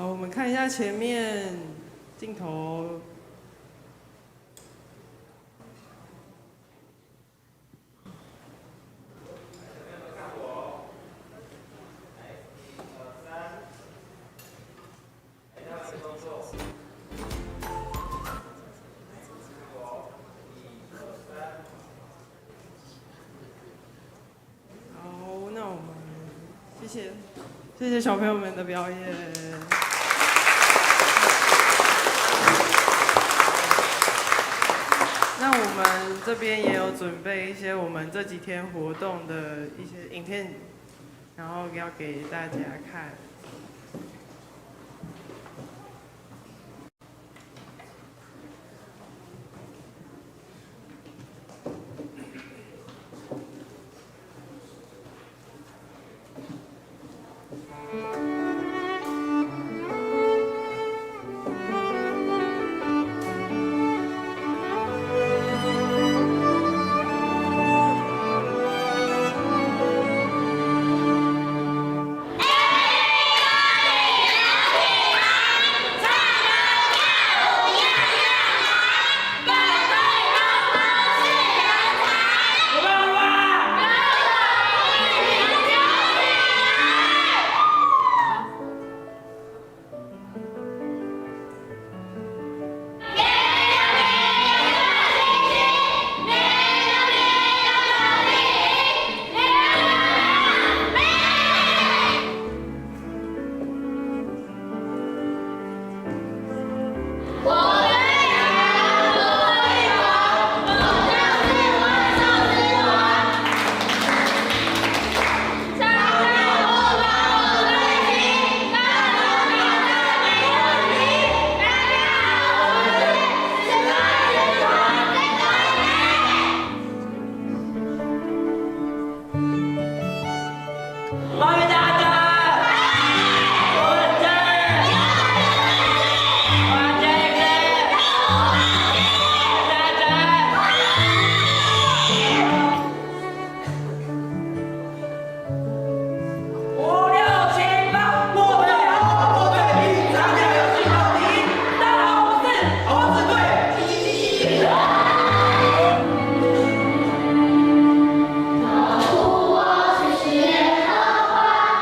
好，我们看一下前面镜头。好，那我们谢谢小朋友们的表演。那我们这边也有准备一些我们这几天活动的一些影片，然后要给大家看。保护我是雪和花。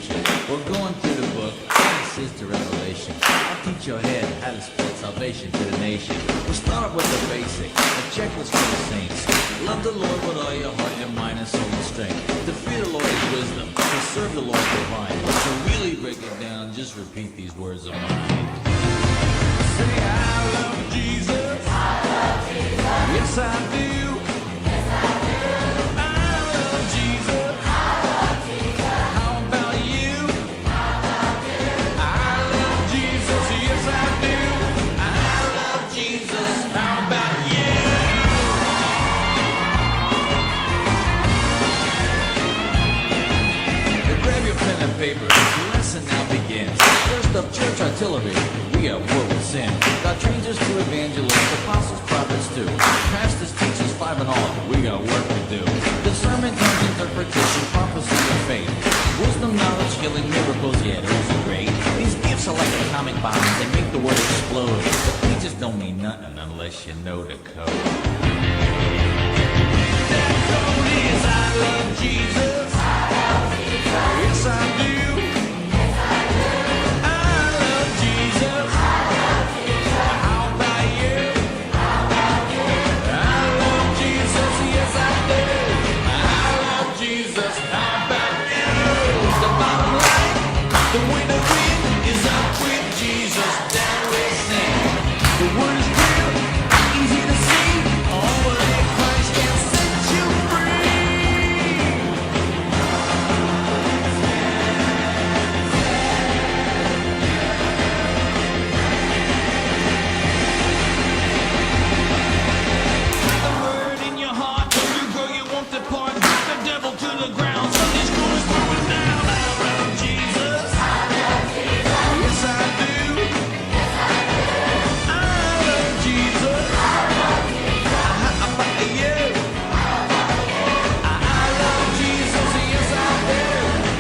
preacher. We're going through the book, Genesis to Revelation. I'll teach your head how to spread salvation to the nation. We'll start with the basic, a checklist for the saints. Love the Lord with all your heart, your mind, and soul and strength. To fear the Lord is wisdom, to serve the Lord divine. To really break it down, just repeat these words of mine. Say, I love Jesus. I love Jesus. Yes, I do. Yes, I do. I love Jesus. I love Jesus. How about you? How about you? I love Jesus. Yes, I do. I love Jesus. How about you? Grab your pen and paper. The lesson now begins. First up, church artillery. We are war with sin. God trains us to evangelists, apostles, prophets too. Pastors, teachers, 5 in all. We got work to do. Discernment, tongues, interpretation, prophecy, and faith. Wisdom, knowledge, healing, miracles, yeah, those are great. These gifts are like atomic bombs. They make the world explode. But they just don't mean nothing unless you know the code. That code is I love Jesus. I love Jesus. Yes, I do. The way to win is up with Jesus, that we sing. The word is clear, easy to see. Only Christ can set you With the word in your heart, when you grow you won't depart. Put the devil to the ground, Sunday school is going down. I love Jesus. Yes, I do. Yes, I do. I love Jesus. I love Jesus. How about you? I love Jesus. Yes, I do.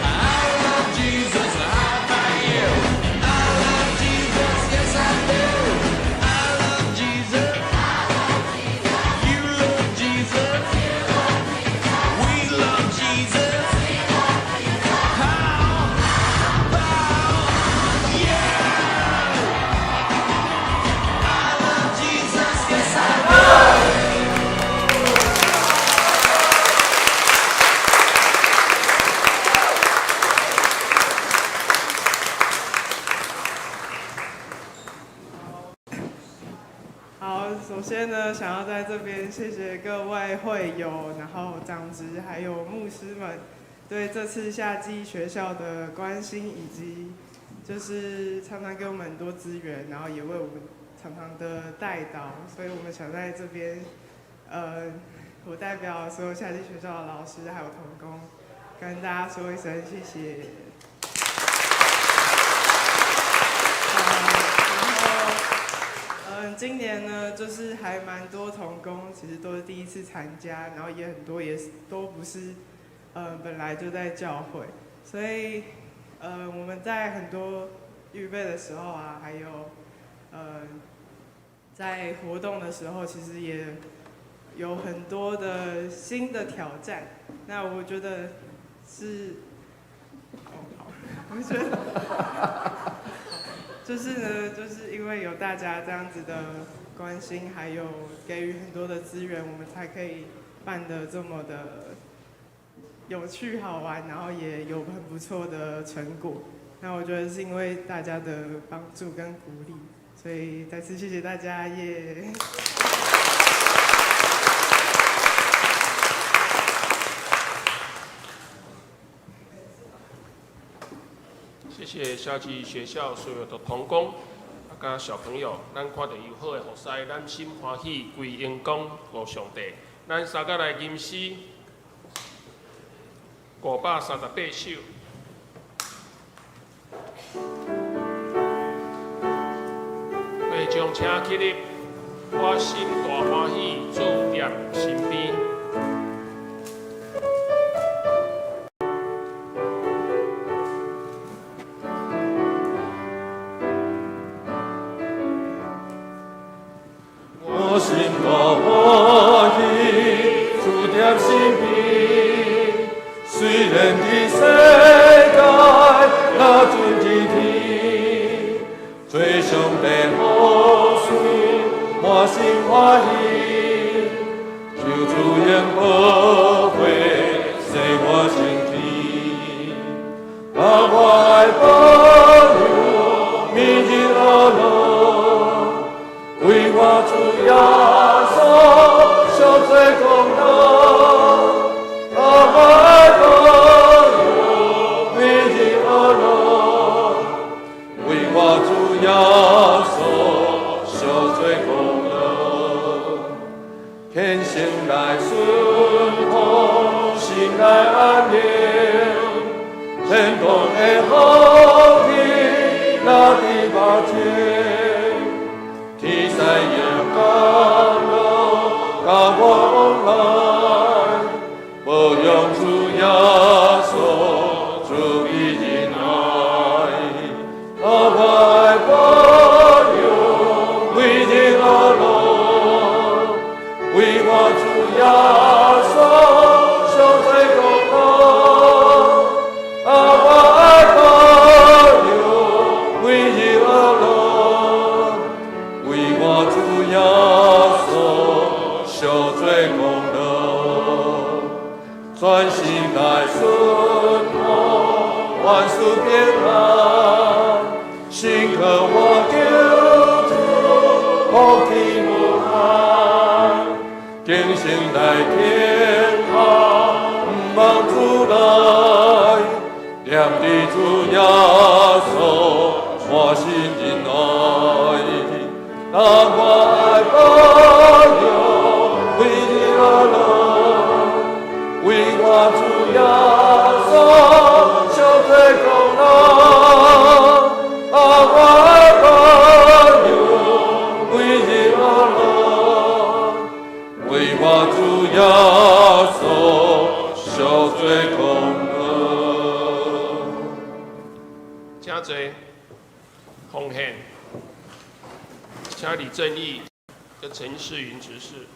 I love Jesus. How about you? I love Jesus. Yes, I do. I love Jesus. You love Jesus. We love Jesus.好，首先呢，想要在这边谢谢各位会友，然后长职还有牧师们对这次夏季学校的关心，以及就是常常给我们很多资源，然后也为我们常常的带导，所以我们想在这边，我代表所有夏季学校的老师还有同工，跟大家说一声谢谢。今年呢，就是还蛮多同工，其实都是第一次参加，然后也很多也都不是，本来就在教会，所以，我们在很多预备的时候啊，还有，在活动的时候，其实也有很多的新的挑战。那我觉得是，好，我觉得。就是呢，就是因为有大家这样子的关心，还有给予很多的资源，我们才可以办得这么的有趣好玩，然后也有很不错的成果。那我觉得是因为大家的帮助跟鼓励，所以再次谢谢大家，耶！谢谢夏季学校所有的同工，甲小朋友，咱看到有好的服侍，咱心欢喜，归荣光给上帝。咱三个来吟诗538首。会将请起立，我心大欢喜，主念身边。我心大欢喜，主念身边，虽然这世界爱保佑，明日而乐，为我主耶稣受罪功德，我爱保佑，明日而乐，为我主耶稣受罪功德，虔诚来顺服，心来安宁。天空的好天，那地把天，天山也甘乐，甲我来，保佑主耶稣，主必仁爱，我爱保佑，为你而乐，为我主耶稣受罪功德。我爱保佑，为你而乐，为我主耶稣受罪功德，专心来顺服，万事平安，心渴我救主，福气无限，定心来天下，不忘主来。念地主耶稣，我心仁爱，那我爱保佑，为你而乐，为我主耶稣受罪功德，我爱保佑，为你而乐，为我主耶稣受罪功德。请坐，奉献，请李正义跟陈世云执事。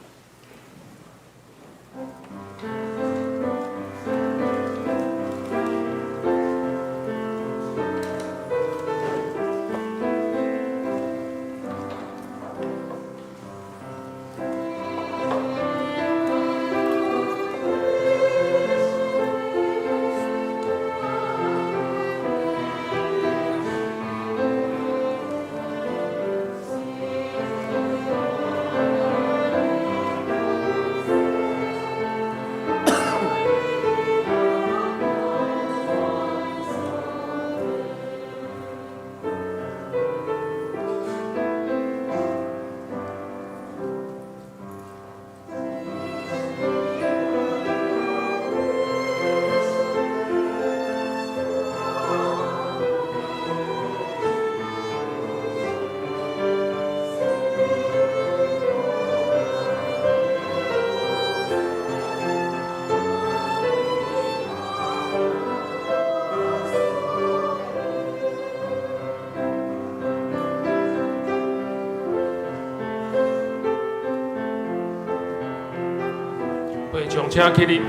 会将请起立。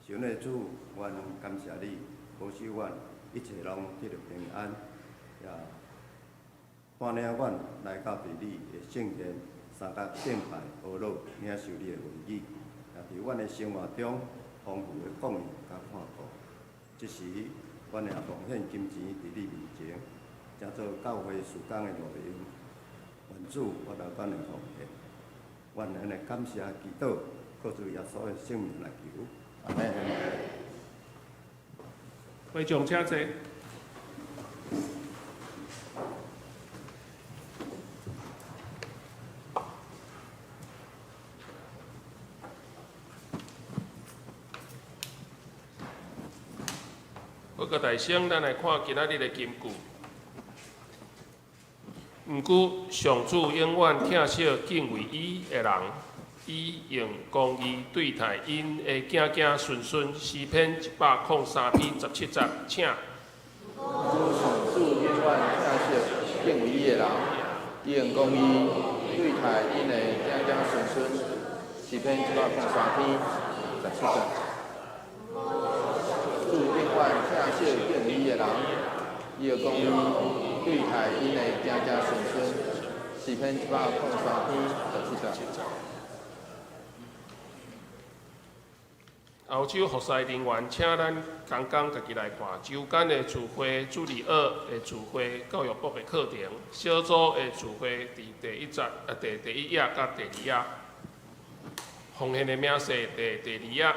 神的主，愿感谢你，保守阮一切拢得到平安，也带领阮来到伫你的圣殿，三角敬拜、学老，领受你的话语，也伫阮的生活中丰富的讲义甲看顾。即时，阮也奉献金钱伫你面前，正做教会事工的路用。愿主我来阮的奉献，愿咱的感谢祈祷，靠主耶稣的圣名来求。阿门。会长请坐。不过大声，咱来看今仔日的金句。毋过上主永远疼惜敬畏伊的人，伊用公义对待因的子子孙孙。诗篇103篇17节，请。上主永远疼惜敬畏伊的人，伊用公义对待因的子子孙孙。诗篇103篇17节。主永远疼惜敬畏伊的人，伊用公义对待因的子子孙孙。诗篇103篇17节。澳洲服侍人员，请咱刚刚家己来看周间的聚会、主日学的聚会、教育部的课程、小组的聚会，伫第一页甲第二页，奉献的名示第二页，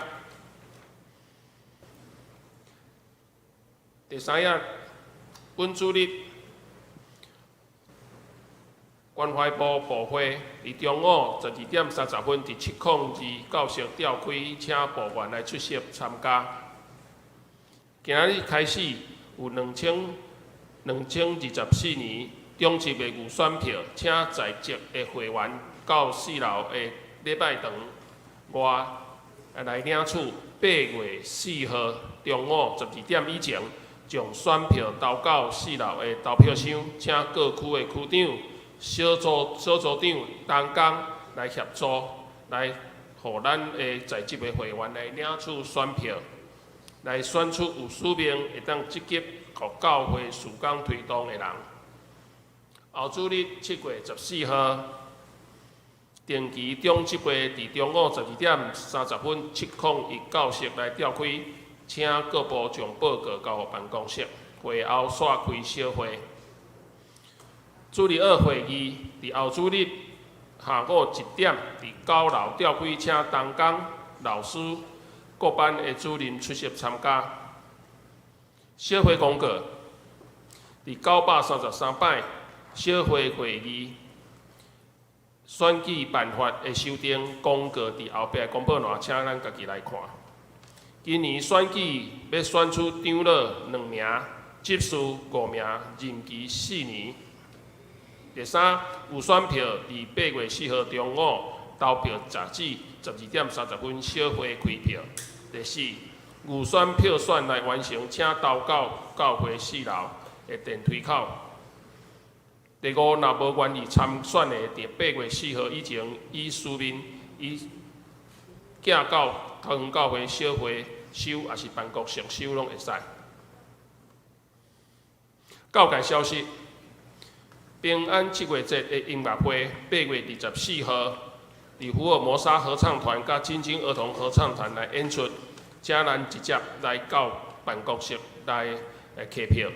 第三页，本主日。关怀部部会伫中午12点30分伫702教室召开，请部员来出席参加。今仔日开始有2024年中级的预选票，请在职的会员到4楼的礼拜堂外来领取。8月4号中午12点以前，将选票投到4楼的投票箱，请各区的区长。小组长当工来协助，来互咱的在职的会员来领取选票，来选出有使命会当积极互教会事工推动的人。后主日7月14号，定期中级会伫中午12点30分701教室来召开，请各部将报告交予办公室，会后煞开小会。主日学会议伫后主日下午1点伫9楼召开，请同工老师各班的主任出席参加。小会公告伫933摆小会会议选举办法的修订公告伫后壁公布栏，请咱家己来看。今年选举要选出长老2名，执事5名，任期4年。第三，有选票伫8月4号中午投票截止12点30分小会开票。第四，有选票选来完成，请投到教会4楼的电梯口。第五，若无愿意参选的，伫8月4号以前，以书面寄到桃园教会小会收，也是办公室收拢会使。教界消息。平安7月节的音乐会8月24号，伫福尔摩沙合唱团甲金晶儿童合唱团来演出，请咱直接来到办公室来购票。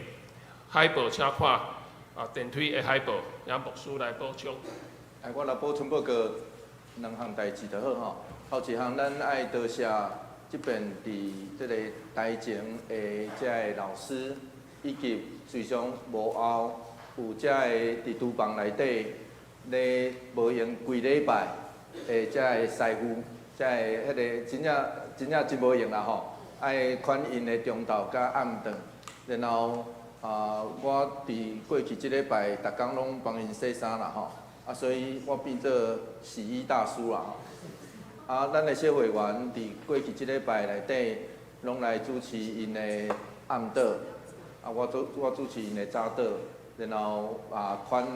海报请看电梯的海报，让牧师来补充。我来补充报告2项代志就好吼。头一项，咱爱多谢即边伫即个台前的遮个老师，以及随常幕后。有遮个伫厨房内底咧无用规礼拜的遮个师傅，遮个迄个真正真无用啦吼，爱款因的中昼甲暗顿，然后我伫过去即礼拜逐工拢帮因洗衫啦吼，所以我变做洗衣大叔啦吼。咱的小会员伫过去即礼拜内底拢来主持因的暗顿，我主持因的早顿。然后款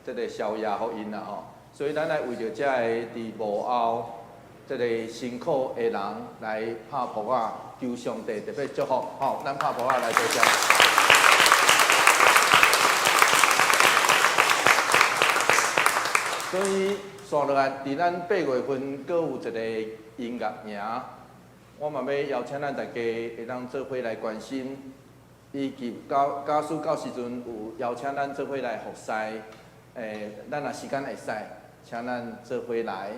即个宵夜互因啦吼，所以咱来为着遮个伫幕后即个辛苦的人来拍扑仔，求上帝特别祝福吼，咱拍扑仔来多谢。所以续落来，伫咱8月份，阁有一个音乐营，我嘛要邀请咱大家会当做伙来关心。以及假使到时阵有邀请咱做伙来服侍，咱若时间会使，请咱做伙来。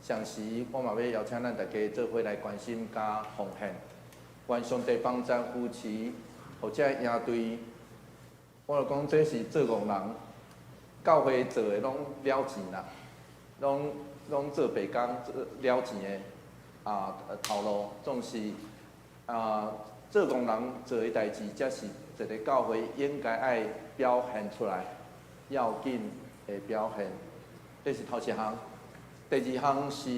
上时我嘛要邀请咱大家做伙来关心加奉献，愿上帝帮咱扶持，或者营队。我就讲这是做工人，教会做的拢了钱啦，拢做白工了钱的头路，总是做工人做的代志，才是一个教会应该爱表现出来要紧的表现。这是头一项。第二项是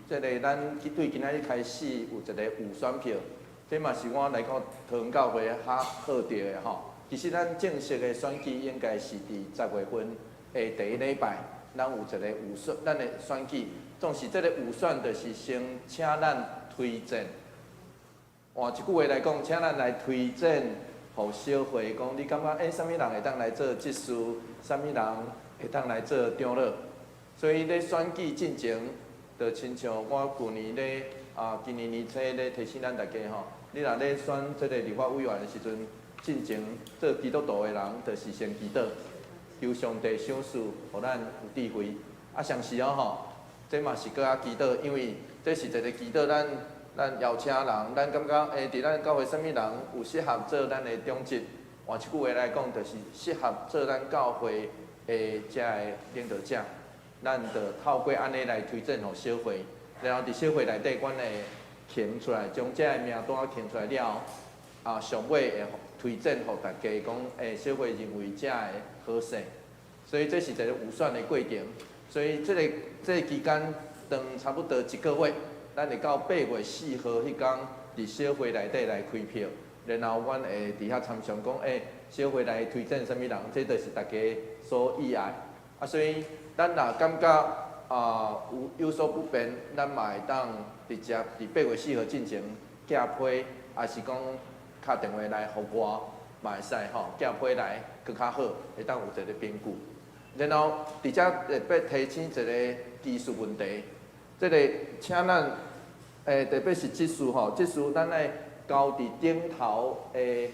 这个咱对今仔日开始有一个有选票，这嘛是我来到桃园教会较好着的吼。其实咱正式的选举应该是伫10月份的第一礼拜，咱有一个有选，咱的选举，总是这个有选，就是先请咱推荐。换一句话来讲，请咱来推荐，互小会讲，你感觉啥物人会当来做执事，啥物人会当来做长老。所以咧选举进前，就亲像我去年咧今年年初咧提醒咱大家吼，你若咧选这个立法委员的时阵，进前做基督徒的人，就是先祈祷，求上帝赏赐，互咱有智慧。啊，上时候吼，这嘛是搁较祈祷，因为这是一个祈祷，咱邀请人，咱感觉伫咱教会啥物人有适合做咱的长职。换一句话来讲，就是适合做咱教会的遮的领导者。咱就透过安尼来推荐互小会，然后伫小会内底，阮会填出来，将这个名单填出来了后，上尾会推荐互大家讲，小会认为这个好势，所以这是一个有选的过程。所以这个期间长差不多1个月，咱会到8月4号迄天，伫小会内底来开票，然后阮会伫遐参详讲，小会来推荐啥物人，这就是大家所意爱。啊，所以咱若感觉有所不便，咱嘛会当直接伫8月4号进前寄批，还是讲敲电话来互我，嘛会使吼，寄批来更较好，会当有一个凭据。然后伫遮特别提醒一个技术问题，这个请咱特别是技术吼，技术咱爱交伫顶头的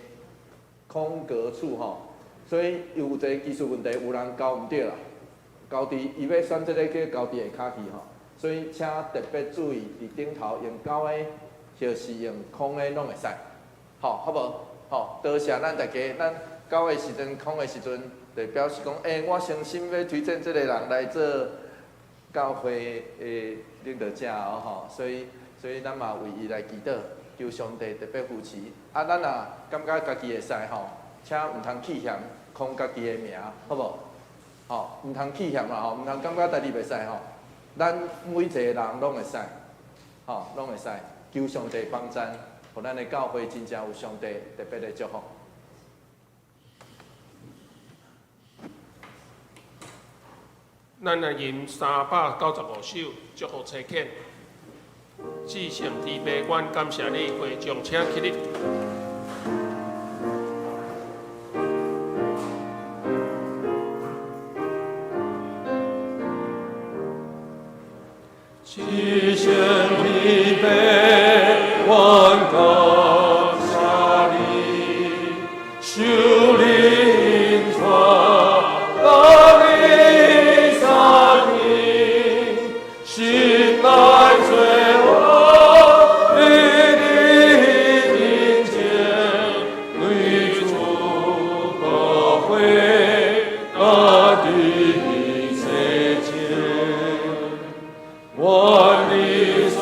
空格处吼，所以有一个技术问题，有人交毋对啦。交伫伊要选这个叫交伫下骹去吼，所以请特别注意，伫顶头用交的，或是用空的拢会使，好无？好，多谢咱大家，咱交的时阵、空的时阵，就表示讲，我诚心要推荐这个人来做教会的领导者吼，所以咱嘛为伊来祈祷，求上帝特别扶持。啊，咱若感觉家己会使吼，请毋通弃嫌空家己的名，好无？吼，毋通弃嫌啦吼，毋通感觉家己袂使吼。咱每一个人拢会使，吼，拢会使。求上帝帮咱，互咱的教会真正有上帝特别的祝福。咱来吟395首祝福车恳，至圣天父，阮感谢你，会众请起立。至圣天父，阮感谢你，受你引带，甲你相听，心内最好与你面前，对主教会大地世界。我的所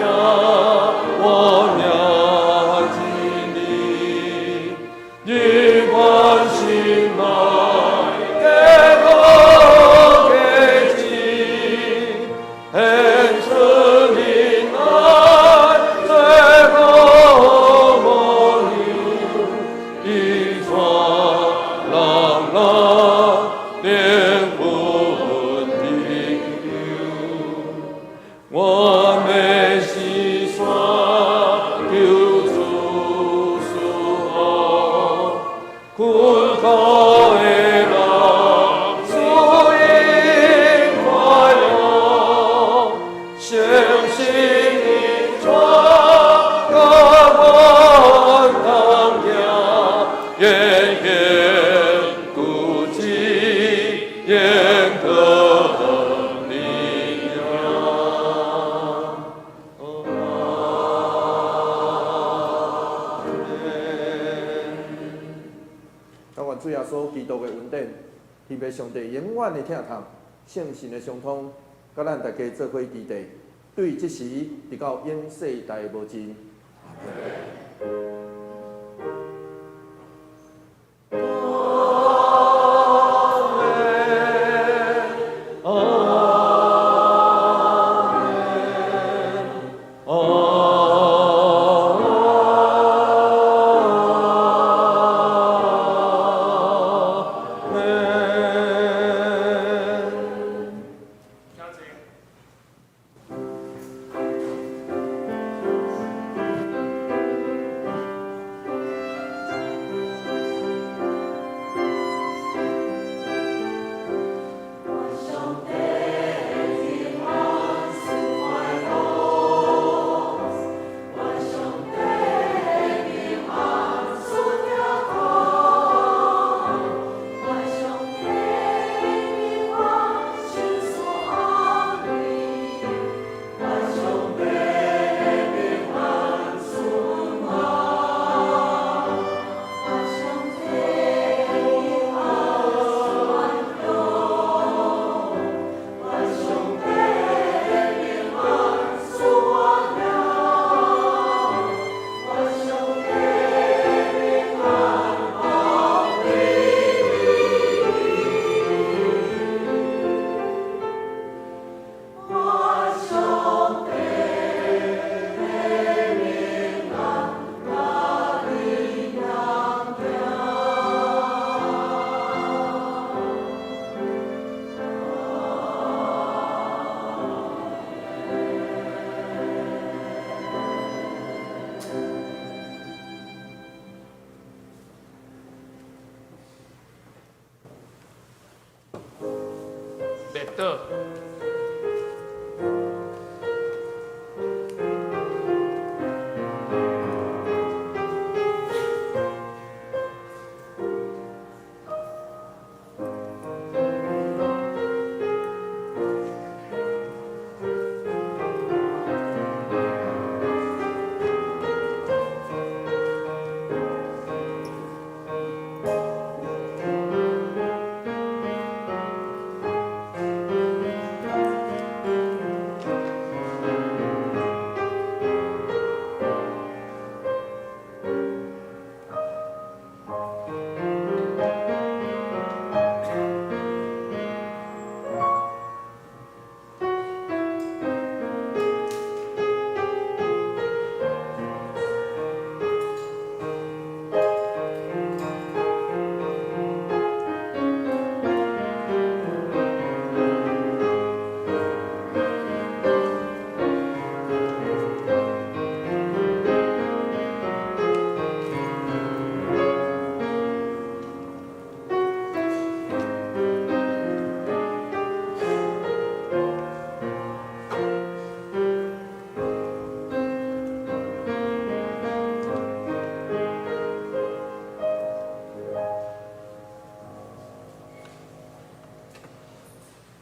仰，我仰敬你，你关心来给我给你，恩赐你来最后我有，一双朗朗连不定。我们是说救主属后，苦口的人，主因快乐，相信你传个我当家，远远孤寂，远得。主耶稣基督的恩典，天父上帝永远的疼痛，圣神的相通，甲咱大家做伙基地，对即时直到永世代无尽。灭倒。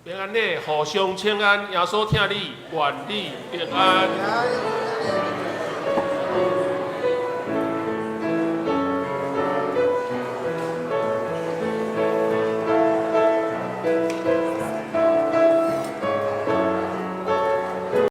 平安内互相请安，耶稣听你，愿你平安。